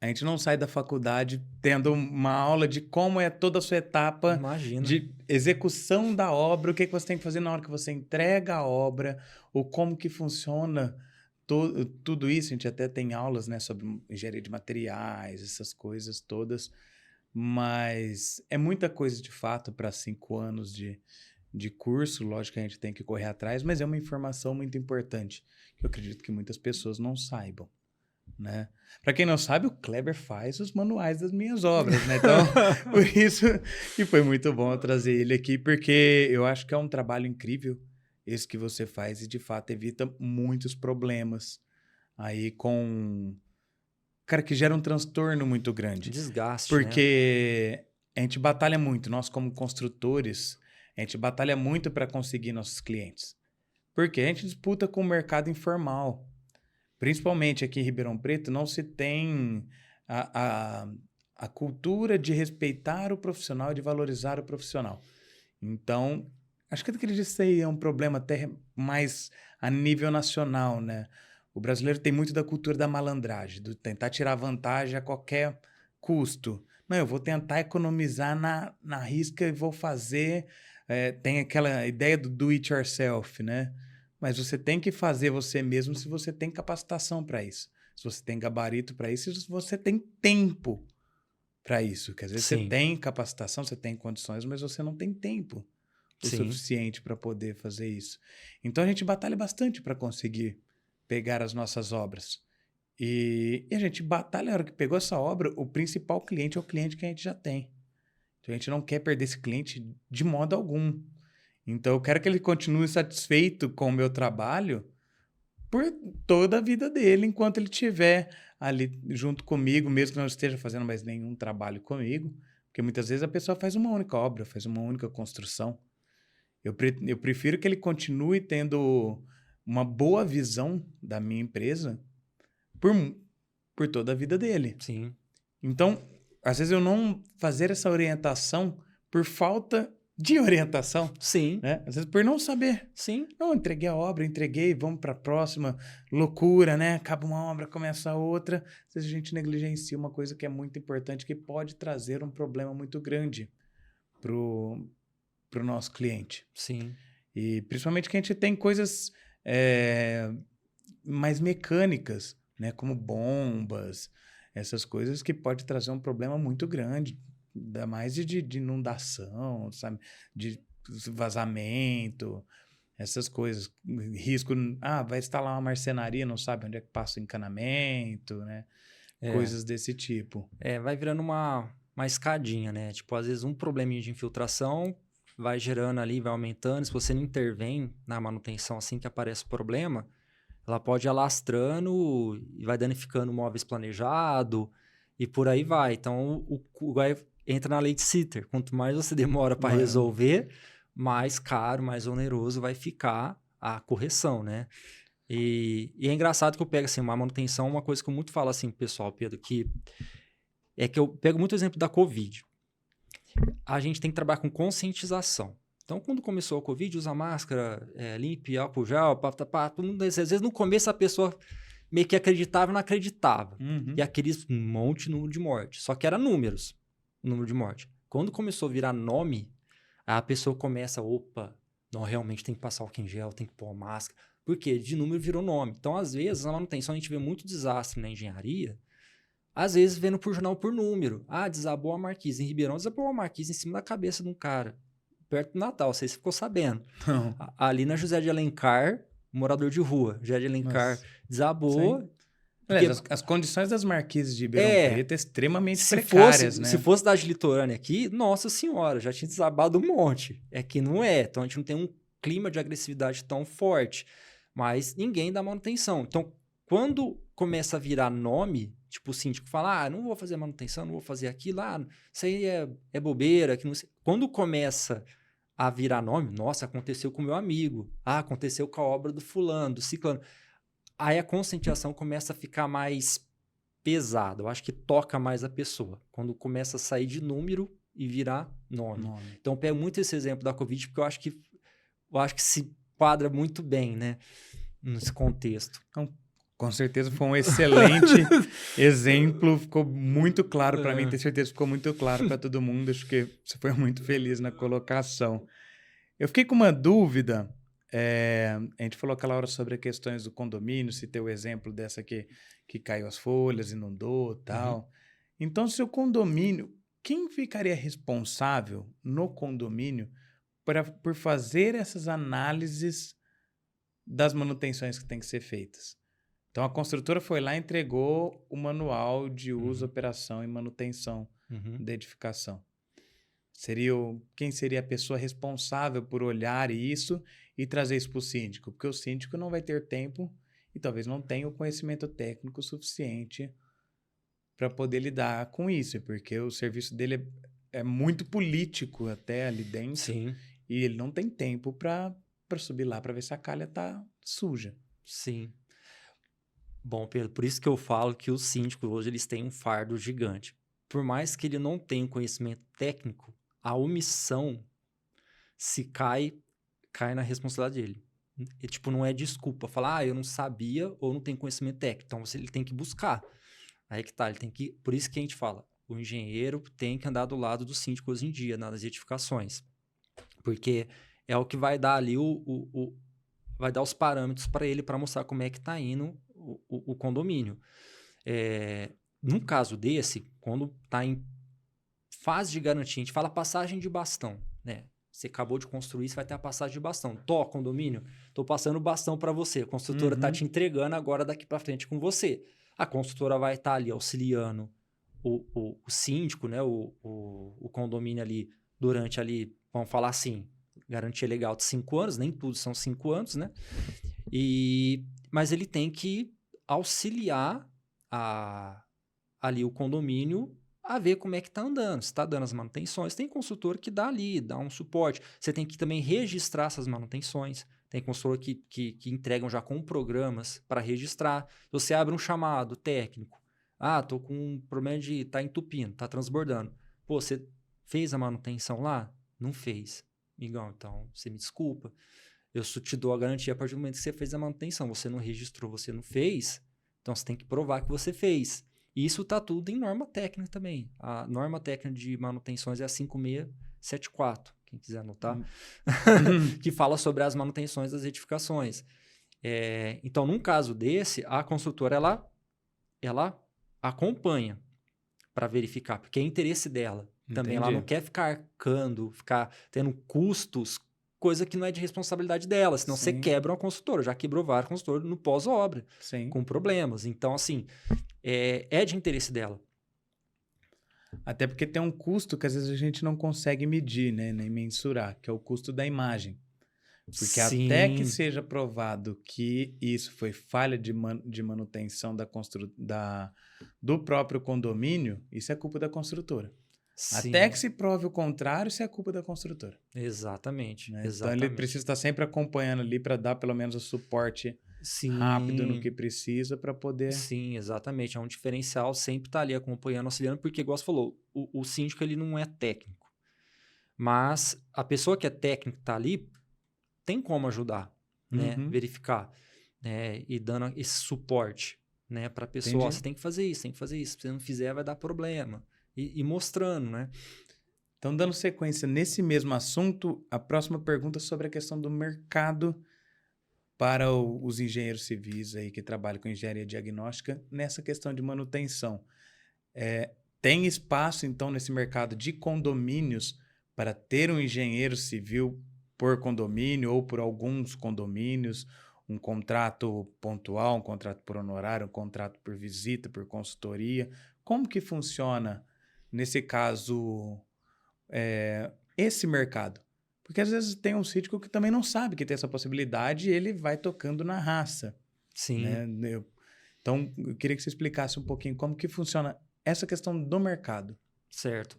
a gente não sai da faculdade tendo uma aula de como é toda a sua etapa de execução da obra, o que você tem que fazer na hora que você entrega a obra, ou como que funciona tudo isso. A gente até tem aulas, né, sobre engenharia de materiais, essas coisas todas, mas é muita coisa de fato para 5 anos de curso. Lógico que a gente tem que correr atrás, mas é uma informação muito importante, que eu acredito que muitas pessoas não saibam. Né? Para quem não sabe, o Kleber faz os manuais das minhas obras, né? Então, por isso que foi muito bom eu trazer ele aqui, porque eu acho que é um trabalho incrível esse que você faz e, de fato, evita muitos problemas aí cara, que gera um transtorno muito grande. Desgaste, porque, né? A gente batalha muito, nós como construtores, a gente batalha muito para conseguir nossos clientes. Porque a gente disputa com o mercado informal. Principalmente aqui em Ribeirão Preto, não se tem a cultura de respeitar o profissional e de valorizar o profissional. Então, acho que isso aí é um problema até mais a nível nacional, né? O brasileiro tem muito da cultura da malandragem, de tentar tirar vantagem a qualquer custo. Não, eu vou tentar economizar na risca e vou fazer... tem aquela ideia do do it yourself, né? Mas você tem que fazer você mesmo se você tem capacitação para isso. Se você tem gabarito para isso, se você tem tempo para isso. Porque às vezes você tem capacitação, você tem condições, mas você não tem tempo o suficiente para poder fazer isso. Então a gente batalha bastante para conseguir pegar as nossas obras. E a gente batalha, na hora que pegou essa obra, o principal cliente é o cliente que a gente já tem. Então a gente não quer perder esse cliente de modo algum. Então, eu quero que ele continue satisfeito com o meu trabalho por toda a vida dele, enquanto ele estiver ali junto comigo, mesmo que não esteja fazendo mais nenhum trabalho comigo, porque muitas vezes a pessoa faz uma única obra, faz uma única construção. Eu prefiro que ele continue tendo uma boa visão da minha empresa por toda a vida dele. Sim. Então, às vezes eu não fazer essa orientação por falta de orientação, Sim, né? Às vezes por não saber. sim. Não, entreguei a obra, vamos para a próxima. Loucura, né? Acaba uma obra, começa outra. Às vezes a gente negligencia uma coisa que é muito importante, que pode trazer um problema muito grande pro nosso cliente. Sim. E principalmente que a gente tem coisas mais mecânicas, né? Como bombas, essas coisas que pode trazer um problema muito grande, ainda mais de inundação, sabe? De vazamento, essas coisas. Risco, vai instalar uma marcenaria, não sabe onde é que passa o encanamento, né? Coisas desse tipo. Vai virando uma escadinha, né? Tipo, às vezes um probleminha de infiltração vai gerando ali, vai aumentando. Se você não intervém na manutenção assim que aparece o problema, ela pode ir alastrando e vai danificando móveis planejado e por aí vai. Então, entra na lei de Sitter. Quanto mais você demora para resolver, mais caro, mais oneroso vai ficar a correção, né? E é engraçado que eu pego assim, uma manutenção, uma coisa que eu muito falo assim, pessoal, Pedro, que eu pego muito exemplo da Covid. A gente tem que trabalhar com conscientização. Então, quando começou a Covid, usa máscara, limpe, álcool gel, todo mundo, às vezes no começo a pessoa meio que acreditava e não acreditava. Uhum. E aqueles número de morte. Só que era números, o número de morte. Quando começou a virar nome, a pessoa começa, opa, não, realmente tem que passar álcool em gel, tem que pôr a máscara. Por quê? De número virou nome. Então, às vezes, na manutenção, a gente vê muito desastre na engenharia, às vezes vendo por jornal por número. Desabou a marquise. Em Ribeirão, desabou a marquise em cima da cabeça de um cara, perto do Natal, não sei se ficou sabendo. Não. Ali na José de Alencar, morador de rua, José de Alencar, desabou. Aliás, as condições das marquises de Ribeirão Preto é extremamente precárias, né? Se fosse da litorânea aqui, nossa senhora, já tinha desabado um monte. É que não é. Então, a gente não tem um clima de agressividade tão forte. Mas ninguém dá manutenção. Então, quando começa a virar nome, tipo o síndico fala, não vou fazer manutenção, não vou fazer aquilo, isso aí é bobeira. Que não sei. Quando começa a virar nome, nossa, aconteceu com o meu amigo, aconteceu com a obra do fulano, do ciclano. Aí a conscientização começa a ficar mais pesada. Eu acho que toca mais a pessoa. Quando começa a sair de número e virar nome. Então, eu pego muito esse exemplo da Covid, porque eu acho que se quadra muito bem, né? Nesse contexto. Então, com certeza foi um excelente exemplo. Ficou muito claro para mim. Tenho certeza que ficou muito claro para todo mundo. Acho que você foi muito feliz na colocação. Eu fiquei com uma dúvida. A gente falou aquela hora sobre as questões do condomínio, se tem o exemplo dessa que caiu as folhas, inundou e tal. Uhum. Então, se o condomínio... Quem ficaria responsável no condomínio por fazer essas análises das manutenções que têm que ser feitas? Então, a construtora foi lá e entregou o manual de uso, operação e manutenção da edificação. Quem seria a pessoa responsável por olhar isso e trazer isso para o síndico? Porque o síndico não vai ter tempo e talvez não tenha o conhecimento técnico suficiente para poder lidar com isso, porque o serviço dele é muito político até ali dentro. Sim. E ele não tem tempo para subir lá para ver se a calha está suja. Sim. Bom, Pedro, por isso que eu falo que os síndicos hoje eles têm um fardo gigante. Por mais que ele não tenha conhecimento técnico, a omissão se cai na responsabilidade dele. E, tipo, não é desculpa falar, eu não sabia ou não tenho conhecimento técnico. Então, ele tem que buscar. Aí que tá, ele tem que... Por isso que a gente fala, o engenheiro tem que andar do lado do síndico hoje em dia, nas edificações. Porque é o que vai dar ali vai dar os parâmetros para ele, para mostrar como é que tá indo o condomínio. Num caso desse, quando tá em fase de garantia, a gente fala passagem de bastão, né? Você acabou de construir, você vai ter a passagem de bastão. Condomínio, tô passando o bastão para você. A construtora tá te entregando agora daqui para frente com você. A construtora vai estar ali auxiliando o síndico, né? O condomínio ali durante ali, vamos falar assim, garantia legal de 5 anos, nem tudo são 5 anos, né? Mas ele tem que auxiliar ali o condomínio a ver como é que está andando, se está dando as manutenções. Tem consultor que dá ali, dá um suporte. Você tem que também registrar essas manutenções. Tem consultor que entregam já com programas para registrar. Você abre um chamado técnico. Tô com um problema tá entupindo, tá transbordando. Pô, você fez a manutenção lá? Não fez. Migão, então você me desculpa. Eu só te dou a garantia a partir do momento que você fez a manutenção. Você não registrou, você não fez, então você tem que provar que você fez. E isso está tudo em norma técnica também. A norma técnica de manutenções é a 5674, quem quiser anotar, que fala sobre as manutenções das edificações. Então, num caso desse, a construtora ela acompanha para verificar, porque é interesse dela. Também ela não quer ficar arcando, ficar tendo custos, coisa que não é de responsabilidade dela, senão você quebra uma construtora. Já quebrou várias construtoras no pós-obra, com problemas. Então, assim, é de interesse dela. Até porque tem um custo que às vezes a gente não consegue medir, né, nem mensurar, que é o custo da imagem. Porque até que seja provado que isso foi falha de manutenção do próprio condomínio, isso é culpa da construtora. Sim. Até que se prove o contrário, isso é culpa da construtora. Exatamente. Né? Então ele precisa estar sempre acompanhando ali para dar pelo menos o suporte rápido no que precisa para poder... Sim, exatamente. É um diferencial sempre estar ali acompanhando, auxiliando, porque, igual você falou, o síndico ele não é técnico. Mas a pessoa que é técnica está ali, tem como ajudar, né? Verificar, né? E dando esse suporte, né? Para a pessoa, você tem que fazer isso, tem que fazer isso. Se você não fizer, vai dar problema. E mostrando, né? Então, dando sequência nesse mesmo assunto, a próxima pergunta é sobre a questão do mercado para os engenheiros civis aí que trabalham com engenharia diagnóstica nessa questão de manutenção. Tem espaço, então, nesse mercado de condomínios para ter um engenheiro civil por condomínio ou por alguns condomínios, um contrato pontual, um contrato por honorário, um contrato por visita, por consultoria? Como que funciona, nesse caso, esse mercado? Porque às vezes tem um síndico que também não sabe que tem essa possibilidade e ele vai tocando na raça. Sim. Né? Então, eu queria que você explicasse um pouquinho como que funciona essa questão do mercado. Certo.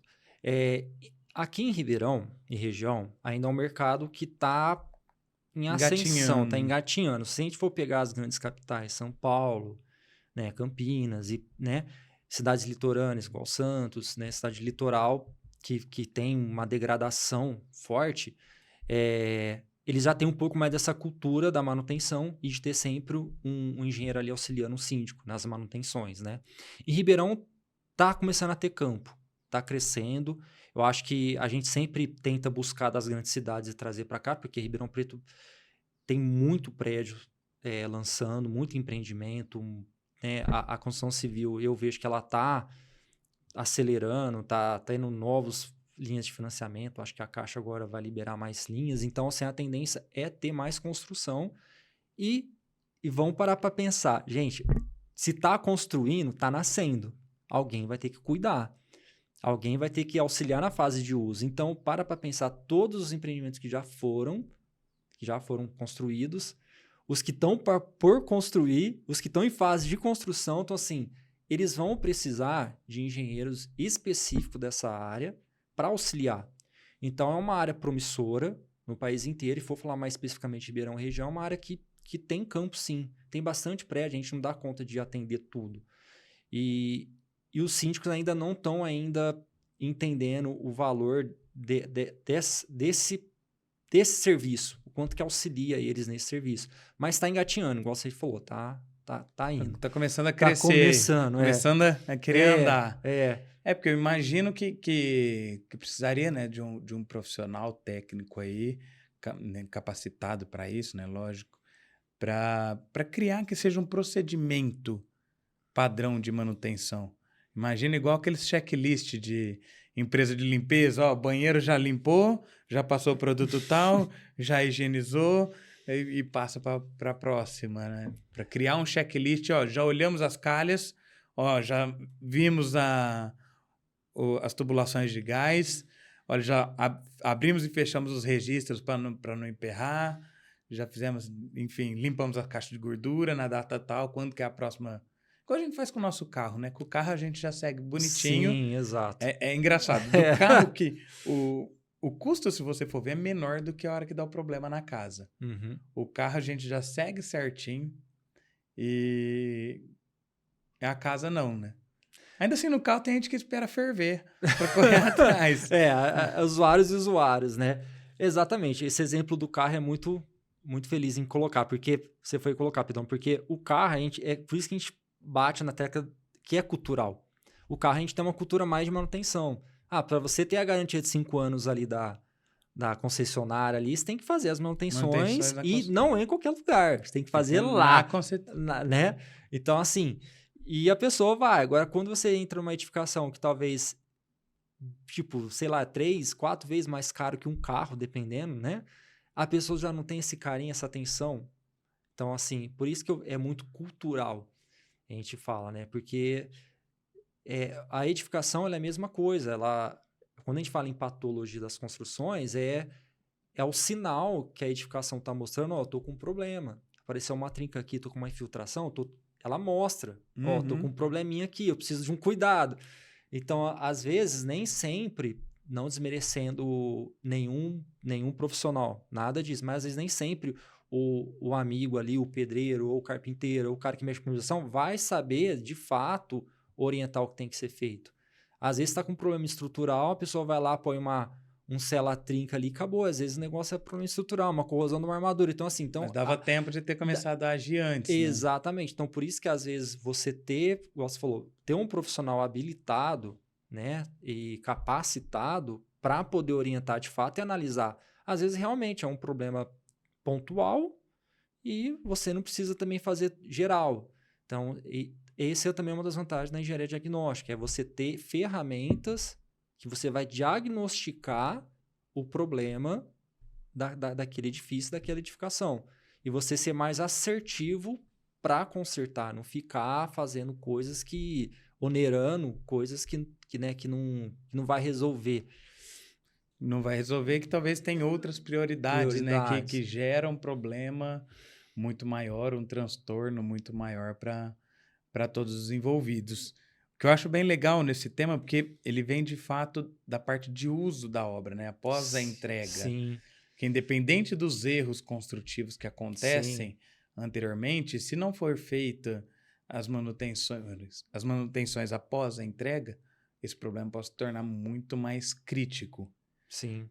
Aqui em Ribeirão e região, ainda é um mercado que está em ascensão, está engatinhando. Se a gente for pegar as grandes capitais, São Paulo, né, Campinas, e, né, cidades litorâneas, igual Santos, né, cidade litoral, que tem uma degradação forte, eles já têm um pouco mais dessa cultura da manutenção e de ter sempre um engenheiro ali auxiliando o síndico nas manutenções, né? E Ribeirão está começando a ter campo, está crescendo. Eu acho que a gente sempre tenta buscar das grandes cidades e trazer para cá, porque Ribeirão Preto tem muito prédio lançando, muito empreendimento, né? A construção civil, eu vejo que ela está acelerando, está tendo novas linhas de financiamento. Acho que a Caixa agora vai liberar mais linhas. Então, assim, a tendência é ter mais construção e vão parar para pensar. Gente, se está construindo, está nascendo. Alguém vai ter que cuidar. Alguém vai ter que auxiliar na fase de uso. Então, para pensar todos os empreendimentos que já foram construídos, os que estão por construir, os que estão em fase de construção. Então, assim, eles vão precisar de engenheiros específicos dessa área para auxiliar. Então, é uma área promissora no país inteiro. E for falar mais especificamente de Ribeirão região, é uma área que tem campo, sim. Tem bastante prédio, a gente não dá conta de atender tudo. E os síndicos ainda não estão entendendo o valor desse serviço, o quanto que auxilia eles nesse serviço. Mas está engatinhando, igual você falou, tá indo. Está começando a crescer. Começando a querer andar. Porque eu imagino que precisaria, né, de um profissional técnico aí, capacitado para isso, né, lógico, para criar que seja um procedimento padrão de manutenção. Imagina igual aqueles checklist de empresa de limpeza, banheiro já limpou, já passou o produto tal, já higienizou e passa para a próxima, né? Para criar um checklist, já olhamos as calhas, já vimos as tubulações de gás, já abrimos e fechamos os registros para não emperrar, já fizemos, enfim, limpamos a caixa de gordura na data tal, quando que é a próxima... Igual a gente faz com o nosso carro, né? Com o carro a gente já segue bonitinho. Sim, exato. É engraçado. Do carro que o custo, se você for ver, é menor do que a hora que dá o problema na casa. Uhum. O carro a gente já segue certinho e a casa não, né? Ainda assim, no carro tem gente que espera ferver para correr atrás. Usuários e usuários, né? Exatamente. Esse exemplo do carro é muito, muito feliz em colocar, porque você foi colocar, Pedrão, porque o carro, por isso que a gente bate na tecla que é cultural. O carro a gente tem uma cultura mais de manutenção. Para você ter a garantia de 5 anos ali da concessionária ali, você tem que fazer as manutenções e não é em qualquer lugar. Você tem que fazer lá, né? Então, assim, e a pessoa vai. Agora, quando você entra numa edificação que talvez, tipo, sei lá, 3, 4 vezes mais caro que um carro, dependendo, né? A pessoa já não tem esse carinho, essa atenção. Então, assim, por isso que é muito cultural, a gente fala, né? Porque a edificação ela é a mesma coisa. Quando a gente fala em patologia das construções, é o sinal que a edificação está mostrando, eu tô com um problema. Apareceu uma trinca aqui, tô com uma infiltração, ela mostra, tô com um probleminha aqui, eu preciso de um cuidado. Então, às vezes, nem sempre, não desmerecendo nenhum profissional, nada disso, mas às vezes nem sempre o amigo ali, o pedreiro, ou o carpinteiro, ou o cara que mexe com iluminação, vai saber, de fato, orientar o que tem que ser feito. Às vezes está com um problema estrutural, a pessoa vai lá, põe um sela-trinca ali e acabou. Às vezes o negócio é problema estrutural, uma corrosão de uma armadura. Então, assim... Mas dava tempo de ter começado a agir antes, Exatamente. Né? Então, por isso que às vezes você igual você falou, ter um profissional habilitado, né, e capacitado para poder orientar de fato e analisar. Às vezes realmente é um problema pontual e você não precisa também fazer geral. Então, esse é também uma das vantagens da engenharia diagnóstica, é você ter ferramentas que você vai diagnosticar o problema daquele edifício, daquela edificação. E você ser mais assertivo para consertar, não ficar fazendo coisas onerando coisas que não vai resolver. Não vai resolver, que talvez tenha outras prioridades. Né? Que geram um problema muito maior, um transtorno muito maior para todos os envolvidos. O que eu acho bem legal nesse tema, porque ele vem de fato da parte de uso da obra, né? Após a entrega. Sim. Que independente dos erros construtivos que acontecem anteriormente, se não for feita as manutenções após a entrega, esse problema pode se tornar muito mais crítico. Sim.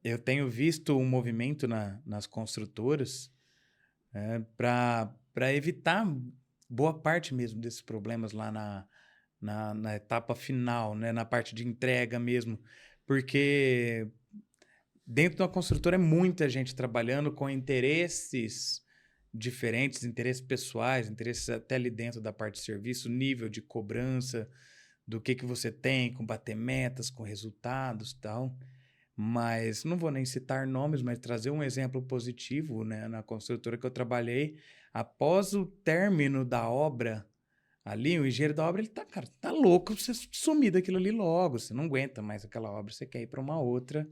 Eu tenho visto um movimento nas construtoras para evitar boa parte mesmo desses problemas lá na etapa final, né? Na parte de entrega mesmo, porque dentro da construtora é muita gente trabalhando com interesses diferentes, interesses pessoais, interesses até ali dentro da parte de serviço, nível de cobrança, do que você tem, com bater metas, com resultados e tal. Mas não vou nem citar nomes, mas trazer um exemplo positivo, né? Na construtora que eu trabalhei, após o término da obra, ali, o engenheiro da obra, ele tá louco pra você sumir daquilo ali logo. Você não aguenta mais aquela obra, você quer ir para uma outra.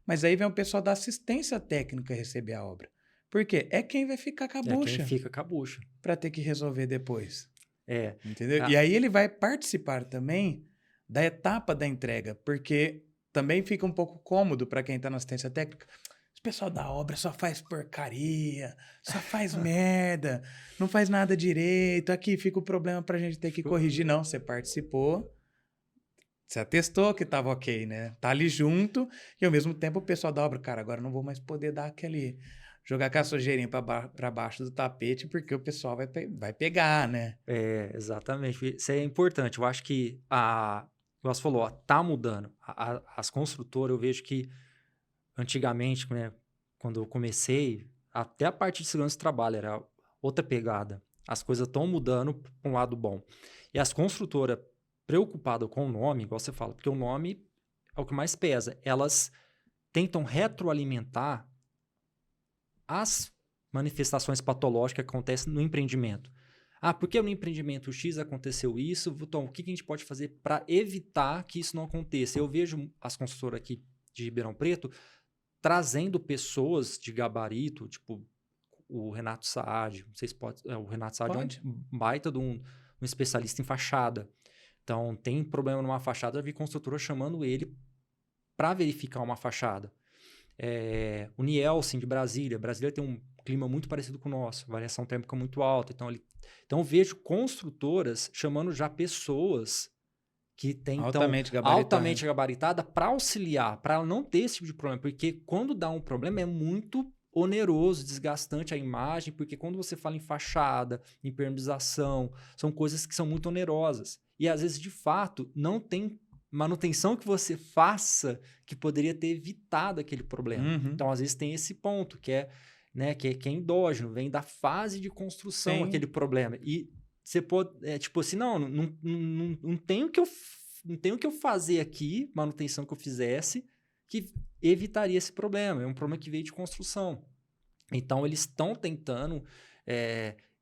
Mas aí vem o pessoal da assistência técnica receber a obra. Por quê? É quem vai ficar com a bucha. É quem fica com a bucha. Para ter que resolver depois. Entendeu? Ah. E aí ele vai participar também da etapa da entrega, porque também fica um pouco cômodo para quem está na assistência técnica. O pessoal da obra só faz porcaria, só faz merda, não faz nada direito. Aqui fica o problema pra gente ter que corrigir. Não, você participou, você atestou que estava ok, né? Tá ali junto e ao mesmo tempo o pessoal da obra, cara, agora não vou mais poder dar jogar aquela sujeirinha para baixo do tapete porque o pessoal vai pegar, né? Exatamente. Isso é importante. Eu acho que como você falou, tá mudando. As construtoras, eu vejo que antigamente, né, quando eu comecei, até a parte de segurança do trabalho era outra pegada. As coisas estão mudando para um lado bom. E as construtoras preocupadas com o nome, igual você fala, porque o nome é o que mais pesa. Elas tentam retroalimentar as manifestações patológicas que acontecem no empreendimento. Porque no empreendimento X aconteceu isso, então o que a gente pode fazer para evitar que isso não aconteça? Eu vejo as construtoras aqui de Ribeirão Preto trazendo pessoas de gabarito, tipo o Renato Saad, não sei se pode... O Renato Saad é um baita de um especialista em fachada. Então, tem problema numa fachada, eu vi construtora chamando ele para verificar uma fachada. O Nielsen de Brasília. Brasília tem um clima muito parecido com o nosso, variação térmica muito alta. Então eu vejo construtoras chamando já pessoas que tem, então, Altamente gabaritada. altamente gabaritada para auxiliar, para ela não ter esse tipo de problema. Porque quando dá um problema é muito oneroso, desgastante a imagem, porque quando você fala em fachada, em impermeabilização, são coisas que são muito onerosas. E às vezes, de fato, não tem manutenção que você faça que poderia ter evitado aquele problema. Uhum. Então, às vezes, tem esse ponto que é, né, que é endógeno, vem da fase de construção Sim. aquele problema. E você pode, tipo assim, não tenho que eu fazer aqui, manutenção que eu fizesse, que evitaria esse problema. É um problema que veio de construção. Então, eles estão tentando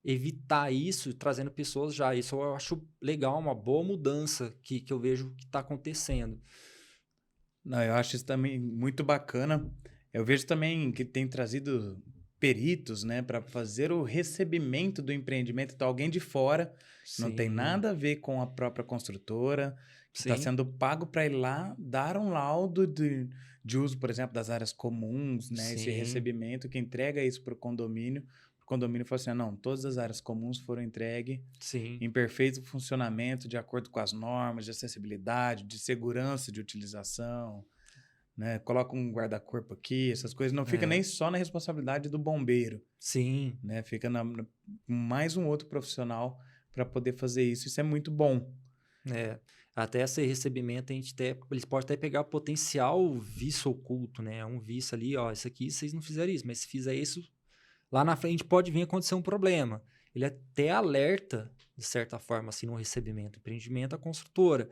evitar isso, trazendo pessoas já. Isso eu acho legal, uma boa mudança que eu vejo que está acontecendo. Não, eu acho isso também muito bacana. Eu vejo também que tem trazido peritos, né, para fazer o recebimento do empreendimento. Então, alguém de fora, não tem nada a ver com a própria construtora, que está sendo pago para ir lá dar um laudo de uso, por exemplo, das áreas comuns, né, esse recebimento, que entrega isso para o condomínio. O condomínio fala assim, não, todas as áreas comuns foram entregues em perfeito funcionamento, de acordo com as normas de acessibilidade, de segurança de utilização, né? Coloca um guarda-corpo aqui, essas coisas. Não fica nem só na responsabilidade do bombeiro. Sim. Né? Fica mais um outro profissional para poder fazer isso. Isso é muito bom. Até esse recebimento, eles podem até pegar potencial vício oculto, né? Um vício ali, ó, isso aqui vocês não fizeram isso, mas se fizer isso, lá na frente pode vir acontecer um problema. Ele até alerta, de certa forma, assim, no recebimento, empreendimento, a construtora.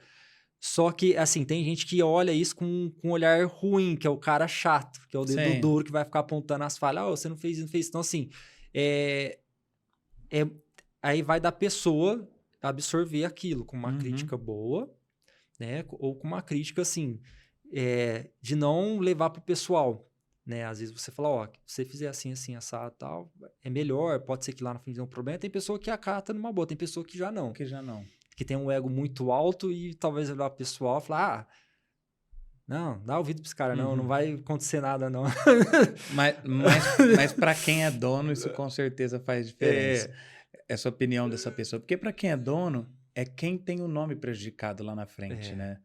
Só que, assim, tem gente que olha isso com um olhar ruim, que é o cara chato, que é o dedo duro que vai ficar apontando as falhas. Você não fez isso, não fez isso. Então, assim, aí vai da pessoa absorver aquilo com uma crítica boa, né? Ou com uma crítica, assim, de não levar pro pessoal, né? Às vezes você fala, ó, se você fizer assim, assim, assado e tal, é melhor, pode ser que lá na frente dê um problema. Tem pessoa que acata numa boa, tem pessoa que já não. Que tem um ego muito alto e talvez levar pro pessoal e falar, não, dá ouvido pra esse cara, não vai acontecer nada, não. Mas para quem é dono, isso com certeza faz diferença. Essa opinião dessa pessoa. Porque para quem é dono, é quem tem o nome prejudicado lá na frente, né?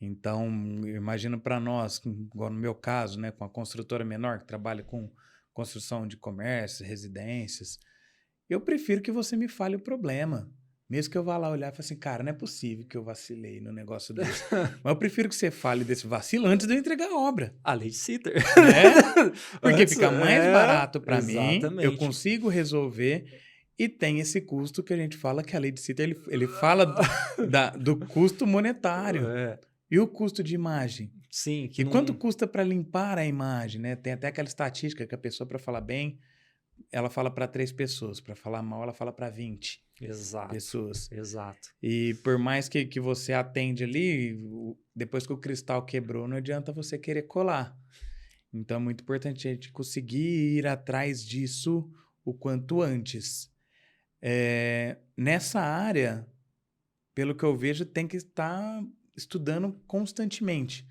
Então, eu imagino para nós, igual no meu caso, né, com a construtora menor, que trabalha com construção de comércio, residências, eu prefiro que você me fale o problema. Mesmo que eu vá lá olhar e fale assim, cara, não é possível que eu vacilei no negócio desse. Mas eu prefiro que você fale desse vacilo antes de eu entregar a obra. A lei de sitter. Né? Porque fica mais barato para mim, eu consigo resolver e tem esse custo que a gente fala que a lei de sitter, ele fala do custo monetário e o custo de imagem. Sim. E quanto custa para limpar a imagem, né? Tem até aquela estatística que a pessoa, para falar bem, ela fala para 3 pessoas, para falar mal, ela fala para 20 pessoas. Exato. E por mais que você atende ali, depois que o cristal quebrou, não adianta você querer colar. Então é muito importante a gente conseguir ir atrás disso o quanto antes. Nessa área, pelo que eu vejo, tem que estar estudando constantemente.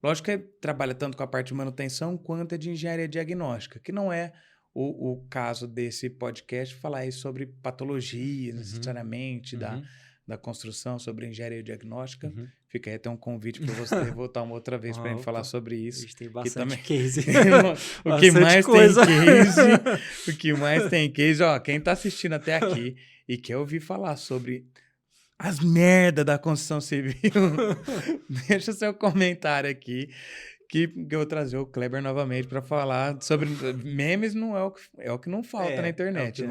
Lógico que trabalha tanto com a parte de manutenção quanto a de engenharia diagnóstica, que não é o caso desse podcast falar sobre patologia, necessariamente, da construção, sobre engenharia diagnóstica. Fica aí até um convite para você voltar uma outra vez para a gente falar sobre isso. A gente tem bastante também... case. O que mais coisa. Tem case, o que mais tem case, ó, quem está assistindo até aqui e quer ouvir falar sobre as merdas da construção civil, deixa o seu comentário aqui. Que eu vou trazer o Kleber novamente para falar sobre memes. Não é o que não falta na internet, é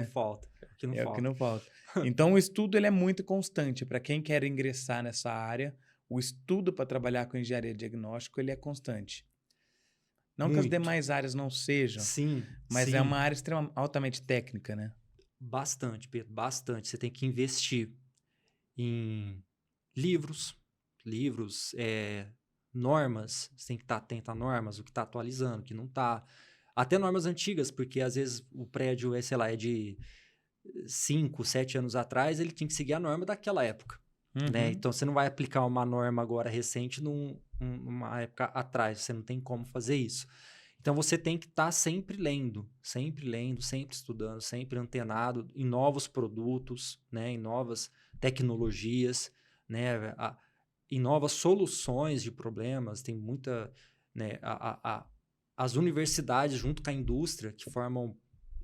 o que não falta. Então o estudo ele é muito constante para quem quer ingressar nessa área. O estudo para trabalhar com engenharia diagnóstico ele é constante. Não muito. Que as demais áreas não sejam, mas é uma área altamente técnica, né? Bastante, Pedro, bastante. Você tem que investir em livros, normas, você tem que estar atento a normas, o que está atualizando, o que não está. Até normas antigas, porque às vezes o prédio é de 5, 7 anos atrás, ele tinha que seguir a norma daquela época. Né? Então, você não vai aplicar uma norma agora recente numa época atrás, você não tem como fazer isso. Então, você tem que estar sempre lendo, sempre estudando, sempre antenado em novos produtos, né? Em novas tecnologias, né? inova soluções de problemas, tem muita, né, as universidades junto com a indústria que formam,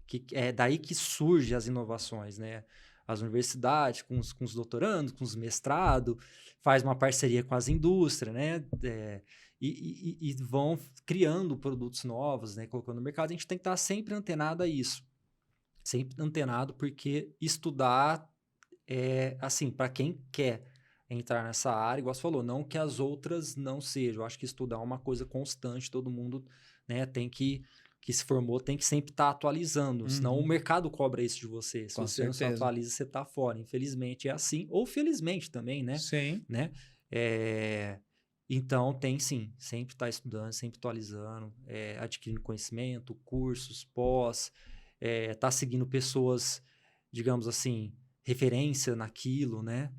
que é daí que surgem as inovações, né? As universidades com os doutorandos, com os mestrados, faz uma parceria com as indústrias, né? E vão criando produtos novos, né? Colocando no mercado. A gente tem que estar sempre antenado a isso. Sempre antenado, porque estudar assim, para quem quer entrar nessa área, igual você falou, não que as outras não sejam. Eu acho que estudar é uma coisa constante, todo mundo, né, tem que se formou tem que sempre estar atualizando, senão o mercado cobra isso de você. Se Com você não se certeza. atualiza, você está fora. Infelizmente é assim, ou felizmente também, né? Sim. Né? Então tem sim, sempre estar estudando, sempre atualizando, adquirindo conhecimento, cursos, pós, tá seguindo pessoas, digamos assim, referência naquilo, né?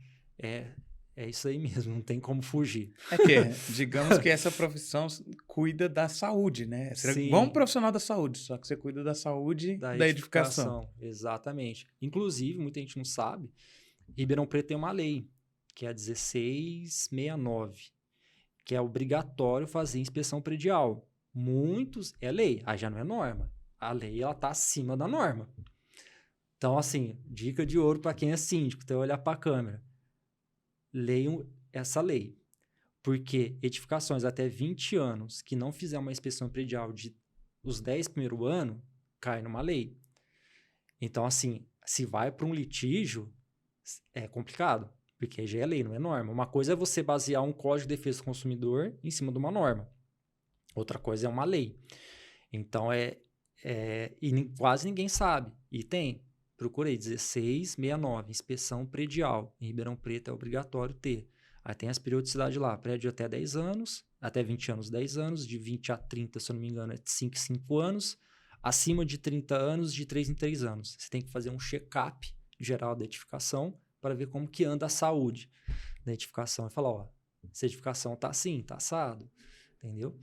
É isso aí mesmo, não tem como fugir. Digamos que essa profissão cuida da saúde, né? Você é igual um profissional da saúde, só que você cuida da saúde da edificação. Exatamente. Inclusive, muita gente não sabe, Ribeirão Preto tem uma lei, que é a 1669, que é obrigatório fazer inspeção predial. Muitos, é lei, aí já não é norma. A lei, ela tá acima da norma. Então, assim, dica de ouro para quem é síndico, tem que olhar para a câmera. Leiam essa lei, porque edificações até 20 anos que não fizer uma inspeção predial os 10 primeiros anos, cai numa lei. Então, assim, se vai para um litígio, é complicado, porque já é lei, não é norma. Uma coisa é você basear um Código de Defesa do Consumidor em cima de uma norma. Outra coisa é uma lei. Então, e quase ninguém sabe. E tem. Procurei 1669, inspeção predial. Em Ribeirão Preto é obrigatório ter. Aí tem as periodicidades lá, prédio até 10 anos, até 20 anos, 10 anos, de 20 a 30, se eu não me engano, é de 5 em 5 anos, acima de 30 anos, de 3 em 3 anos. Você tem que fazer um check-up geral da edificação para ver como que anda a saúde da edificação. E falar, essa edificação tá assim, tá assado, entendeu?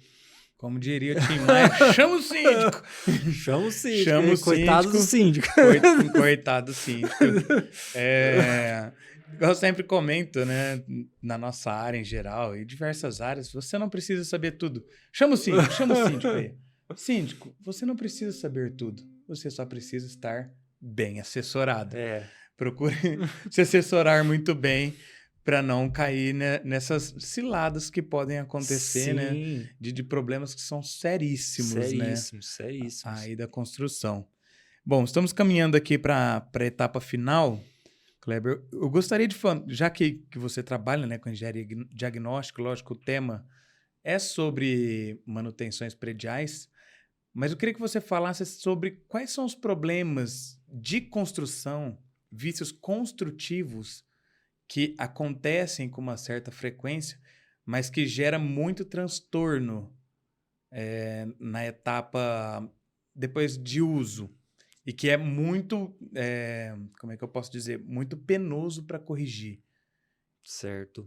Como diria o Tim Maia, chama o síndico. Chama o síndico. Chama o coitado do síndico. Coitado do síndico. Eu sempre comento, né, na nossa área em geral e diversas áreas, você não precisa saber tudo. Chama o síndico aí. Síndico, você não precisa saber tudo. Você só precisa estar bem assessorado. Procure se assessorar muito bem para não cair nessas ciladas que podem acontecer, né? De problemas que são seríssimos, né? Seríssimos. Aí da construção. Bom, estamos caminhando aqui para a etapa final. Kleber, eu gostaria de falar, já que você trabalha, né, com engenharia diagnóstica, lógico, o tema é sobre manutenções prediais, mas eu queria que você falasse sobre quais são os problemas de construção, vícios construtivos, que acontecem com uma certa frequência, mas que gera muito transtorno na etapa depois de uso e que é muito, como é que eu posso dizer, muito penoso para corrigir. Certo.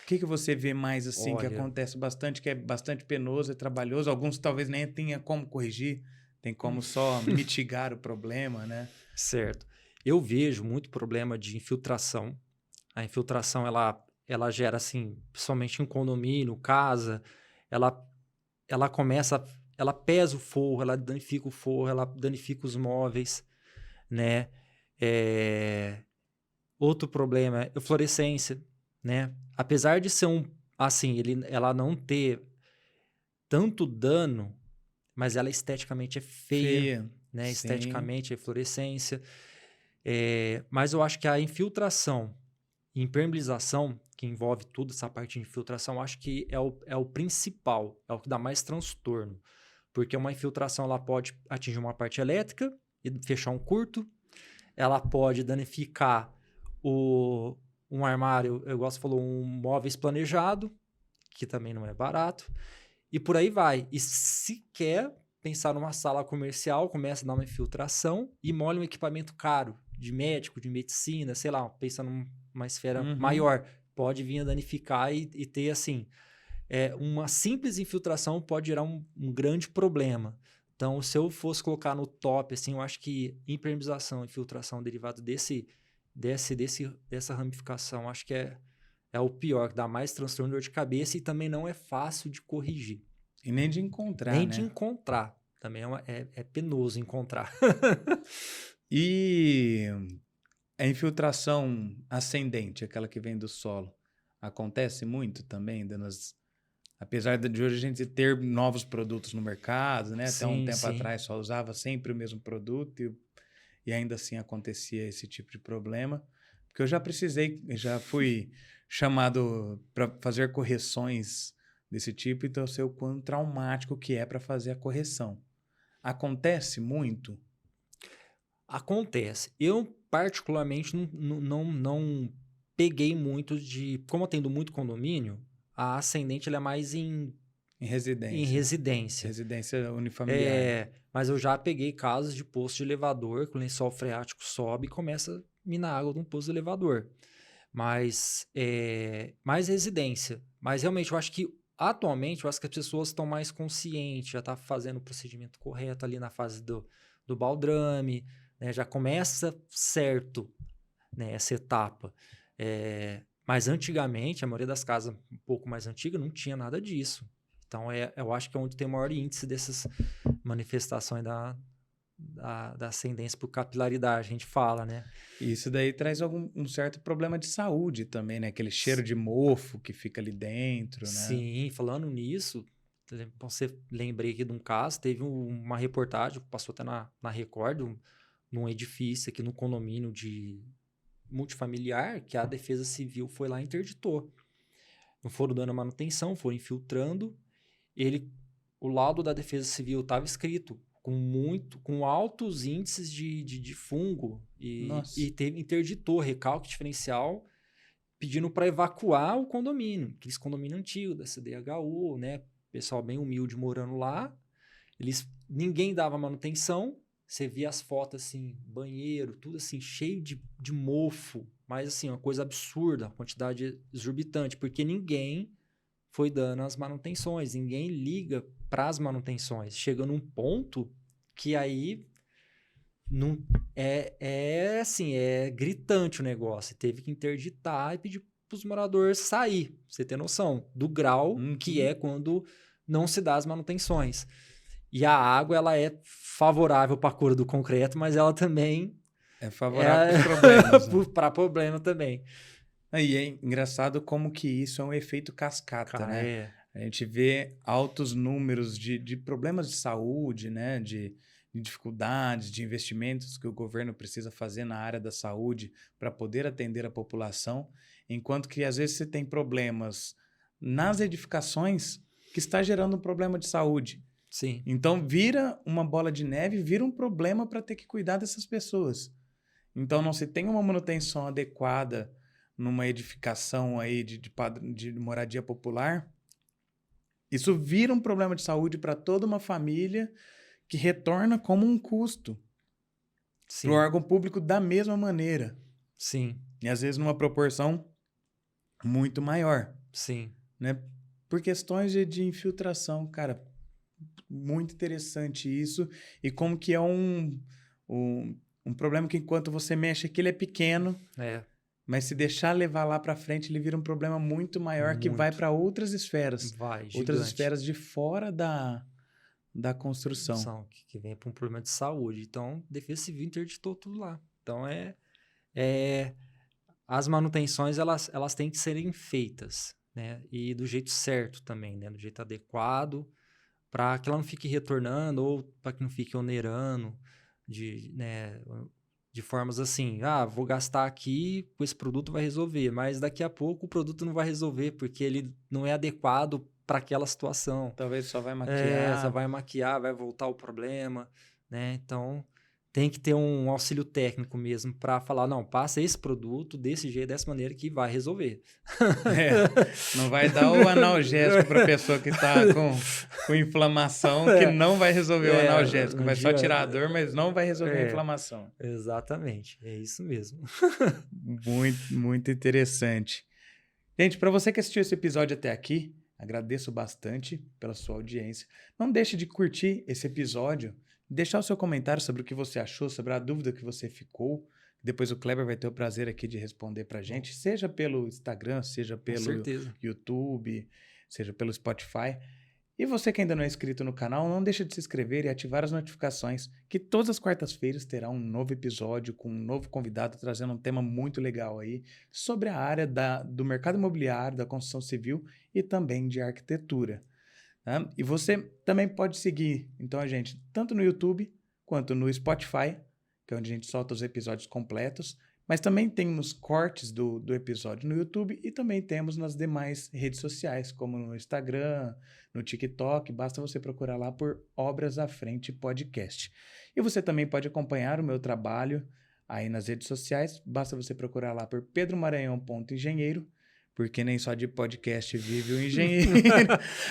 O que você vê mais assim que acontece bastante, que é bastante penoso, é trabalhoso, alguns talvez nem tenha como corrigir, tem como só mitigar o problema, né? Certo. Eu vejo muito problema de infiltração. A infiltração, ela gera, assim, principalmente em condomínio, casa, ela começa, ela pesa o forro, ela danifica o forro, ela danifica os móveis, né? Outro problema é a fluorescência, né? Apesar de ser ela não ter tanto dano, mas ela esteticamente é feia. Né? Sim. Esteticamente é fluorescência. Mas eu acho que a infiltração e impermeabilização, que envolve tudo essa parte de infiltração, acho que é o principal, é o que dá mais transtorno. Porque uma infiltração ela pode atingir uma parte elétrica e fechar um curto, ela pode danificar um armário, eu gosto de falar, um móveis planejado, que também não é barato, e por aí vai. E se quer pensar numa sala comercial, começa a dar uma infiltração e molha um equipamento caro, de médico, de medicina, sei lá, pensa numa esfera maior, pode vir a danificar e ter, assim, uma simples infiltração pode gerar um grande problema. Então, se eu fosse colocar no top, assim, eu acho que impermeabilização e infiltração derivado dessa ramificação, acho que é é o pior, que dá mais transtorno de dor de cabeça e também não é fácil de corrigir. E nem de encontrar, Nem né? de encontrar. Também é penoso encontrar. E a infiltração ascendente, aquela que vem do solo, acontece muito também, apesar de hoje a gente ter novos produtos no mercado, né? Até um tempo atrás só usava sempre o mesmo produto e ainda assim acontecia esse tipo de problema. Porque eu já fui chamado para fazer correções desse tipo, então eu sei o quão traumático que é para fazer a correção. Acontece muito? Acontece. Eu, particularmente, não peguei muito de... Como eu tendo muito condomínio, a ascendente ela é mais em residência. Residência unifamiliar. Mas eu já peguei casos de poço de elevador, que o lençol freático sobe e começa a minar água de um poço de elevador. Mas mais residência. Mas realmente, eu acho que atualmente, as pessoas estão mais conscientes, já estão fazendo o procedimento correto ali na fase do baldrame, né? Já começa certo, né, essa etapa. Mas antigamente, a maioria das casas um pouco mais antigas não tinha nada disso. Então, eu acho que é onde tem o maior índice dessas manifestações da ascendência por capilaridade, a gente fala, né? E isso daí traz um certo problema de saúde também, né? Aquele cheiro de mofo que fica ali dentro, né? Sim, falando nisso, você lembrei aqui de um caso, teve uma reportagem, passou até na Record, num edifício aqui no condomínio de multifamiliar, que a Defesa Civil foi lá e interditou. Não foram dando manutenção, foram infiltrando. O laudo da Defesa Civil estava escrito com altos índices de fungo e interditou recalque diferencial pedindo para evacuar o condomínio, aqueles condomínio antigo da CDHU, né? Pessoal bem humilde morando lá. Ninguém dava manutenção. Você via as fotos assim, banheiro, tudo assim, cheio de mofo. Mas assim, uma coisa absurda, uma quantidade exorbitante, porque ninguém foi dando as manutenções, ninguém liga para as manutenções. Chega num ponto que aí não assim, é gritante o negócio. Teve que interditar e pedir para os moradores sair. Pra você ter noção do grau que é quando não se dá as manutenções. E a água, ela é favorável para a cura do concreto, mas ela também é favorável para problemas. Né? Para problema também. E é engraçado como que isso é um efeito cascata, né? A gente vê altos números de problemas de saúde, né? De dificuldades, de investimentos que o governo precisa fazer na área da saúde para poder atender a população, enquanto que às vezes você tem problemas nas edificações que está gerando um problema de saúde. Sim. Então vira uma bola de neve, vira um problema para ter que cuidar dessas pessoas. Então não se tem uma manutenção adequada numa edificação aí de moradia popular, isso vira um problema de saúde para toda uma família que retorna como um custo para o órgão público da mesma maneira. Sim. E às vezes numa proporção muito maior. Sim. Né? Por questões de infiltração, cara, muito interessante isso. E como que é um problema que enquanto você mexe aqui, ele é pequeno. Mas se deixar levar lá para frente, ele vira um problema muito maior que vai para outras esferas. Outras esferas de fora da construção. Que vem para um problema de saúde. Então, a Defesa Civil interditou tudo lá. Então, as manutenções, elas têm que serem feitas, né? E do jeito certo também, né? Do jeito adequado, para que ela não fique retornando ou para que não fique onerando de formas assim, vou gastar aqui, esse produto vai resolver, mas daqui a pouco o produto não vai resolver, porque ele não é adequado para aquela situação. Talvez só vai maquiar. Só vai maquiar, vai voltar o problema, né? Então, tem que ter um auxílio técnico mesmo para falar, não, passa esse produto desse jeito, dessa maneira que vai resolver. Não vai dar o analgésico para a pessoa que está com inflamação, que não vai resolver o analgésico. Vai só tirar a dor, mas não vai resolver a inflamação. Exatamente, é isso mesmo. Muito, muito interessante. Gente, para você que assistiu esse episódio até aqui, agradeço bastante pela sua audiência. Não deixe de curtir esse episódio, deixar o seu comentário sobre o que você achou, sobre a dúvida que você ficou. Depois o Kleber vai ter o prazer aqui de responder pra gente, seja pelo Instagram, seja Com pelo certeza. YouTube, seja pelo Spotify. E você que ainda não é inscrito no canal, não deixa de se inscrever e ativar as notificações, que todas as quartas-feiras terá um novo episódio com um novo convidado trazendo um tema muito legal aí sobre a área do mercado imobiliário, da construção civil e também de arquitetura. Tá? E você também pode seguir, então, a gente, tanto no YouTube quanto no Spotify, que é onde a gente solta os episódios completos, mas também temos cortes do episódio no YouTube e também temos nas demais redes sociais, como no Instagram, no TikTok, basta você procurar lá por Obras à Frente Podcast. E você também pode acompanhar o meu trabalho aí nas redes sociais, basta você procurar lá por pedromaranhão.engenheiro, porque nem só de podcast vive o engenheiro.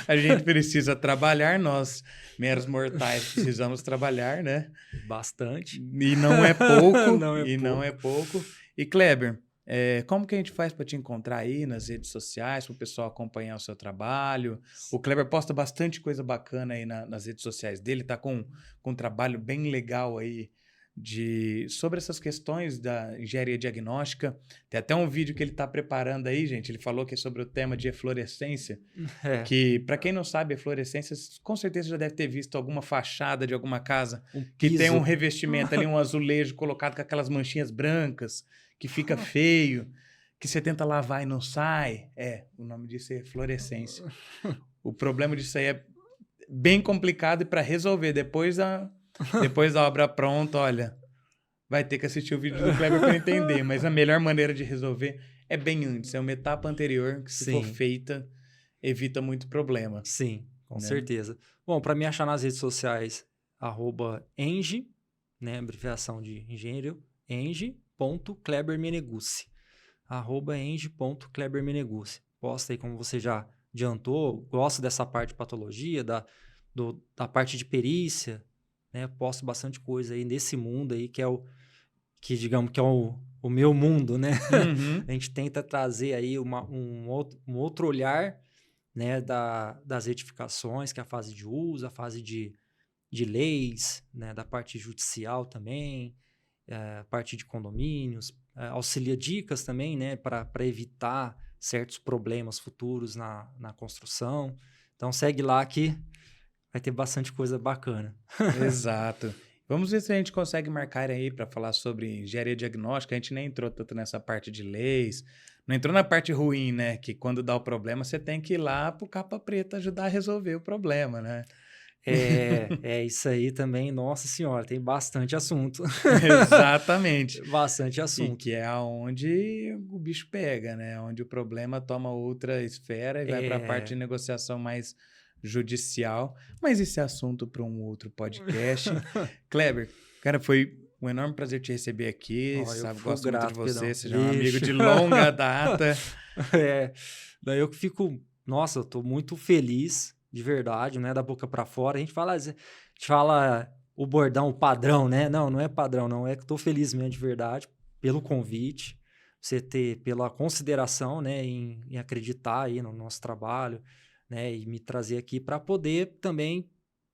A gente precisa trabalhar, nós, meros mortais, precisamos trabalhar, né? Bastante. E não é pouco. Não é pouco. E Kleber, como que a gente faz para te encontrar aí nas redes sociais, para o pessoal acompanhar o seu trabalho? O Kleber posta bastante coisa bacana aí nas redes sociais dele, tá com um trabalho bem legal aí sobre essas questões da engenharia diagnóstica. Tem até um vídeo que ele está preparando aí, gente. Ele falou que é sobre o tema de eflorescência, que, para quem não sabe, eflorescência, com certeza já deve ter visto alguma fachada de alguma casa que tem um revestimento ali, um azulejo colocado com aquelas manchinhas brancas, que fica feio, que você tenta lavar e não sai. O nome disso é eflorescência. O problema disso aí é bem complicado e para resolver depois da obra pronta, olha, vai ter que assistir o vídeo do Kleber para entender, mas a melhor maneira de resolver é bem antes, é uma etapa anterior que, se for feita, evita muito problema. Sim, com certeza. Bom, para me achar nas redes sociais, @eng, né, abreviação de engenheiro, eng.klebermenegucci, @eng.klebermenegucci. Posta aí, como você já adiantou, gosto dessa parte de patologia, da parte de perícia, né? Posto bastante coisa aí nesse mundo aí, digamos que é o meu mundo, né? Uhum. A gente tenta trazer aí um outro olhar, né, das edificações, que é a fase de uso, a fase de leis, né, da parte judicial também, a parte de condomínios, auxilia dicas também, né, para evitar certos problemas futuros na construção. Então segue lá que vai ter bastante coisa bacana. Exato. Vamos ver se a gente consegue marcar aí para falar sobre engenharia diagnóstica. A gente nem entrou tanto nessa parte de leis. Não entrou na parte ruim, né? Que quando dá o problema, você tem que ir lá pro capa preta ajudar a resolver o problema, né? Isso aí também, nossa senhora, tem bastante assunto. Exatamente. Bastante assunto. E que é onde o bicho pega, né? Onde o problema toma outra esfera e vai para a parte de negociação mais judicial, mas esse é assunto para um outro podcast. Kleber, cara, foi um enorme prazer te receber aqui, gosto muito de você, você já é um amigo de longa data. Daí eu fico, nossa, eu tô muito feliz, de verdade, não é da boca para fora, a gente fala o bordão, o padrão, né? Não é padrão, não, é que eu tô feliz mesmo, de verdade, pelo convite, pela consideração, né, em acreditar aí no nosso trabalho, né, e me trazer aqui para poder também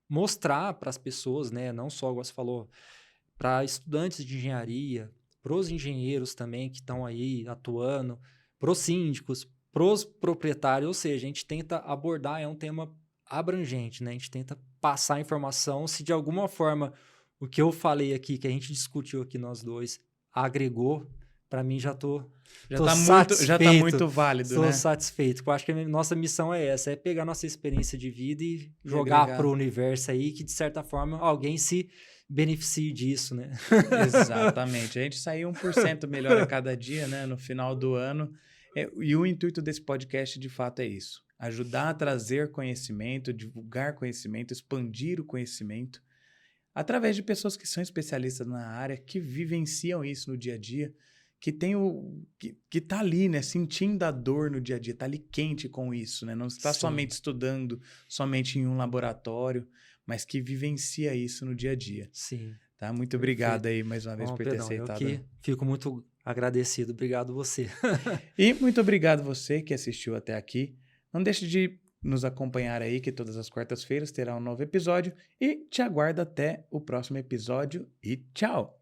mostrar para as pessoas, né, não só, como você falou, para estudantes de engenharia, para os engenheiros também que estão aí atuando, para os síndicos, para os proprietários, ou seja, a gente tenta abordar, é um tema abrangente, né, a gente tenta passar a informação, se de alguma forma o que eu falei aqui, que a gente discutiu aqui nós dois, agregou, para mim já tá muito válido, né? Estou satisfeito. Eu acho que a nossa missão é essa, é pegar nossa experiência de vida e jogar para o universo aí, que de certa forma alguém se beneficie disso, né? Exatamente. A gente saiu 1% melhor a cada dia, né? No final do ano. E o intuito desse podcast, de fato, é isso. Ajudar a trazer conhecimento, divulgar conhecimento, expandir o conhecimento através de pessoas que são especialistas na área, que vivenciam isso no dia a dia, que tá ali, né, sentindo a dor no dia a dia, tá ali quente com isso, né? Não está somente estudando, somente em um laboratório, mas que vivencia isso no dia a dia. Sim. Tá? Muito obrigado aí mais uma vez por ter aceitado. Eu que fico muito agradecido. Obrigado você. E muito obrigado você que assistiu até aqui. Não deixe de nos acompanhar aí, que todas as quartas-feiras terá um novo episódio. E te aguardo até o próximo episódio. E tchau!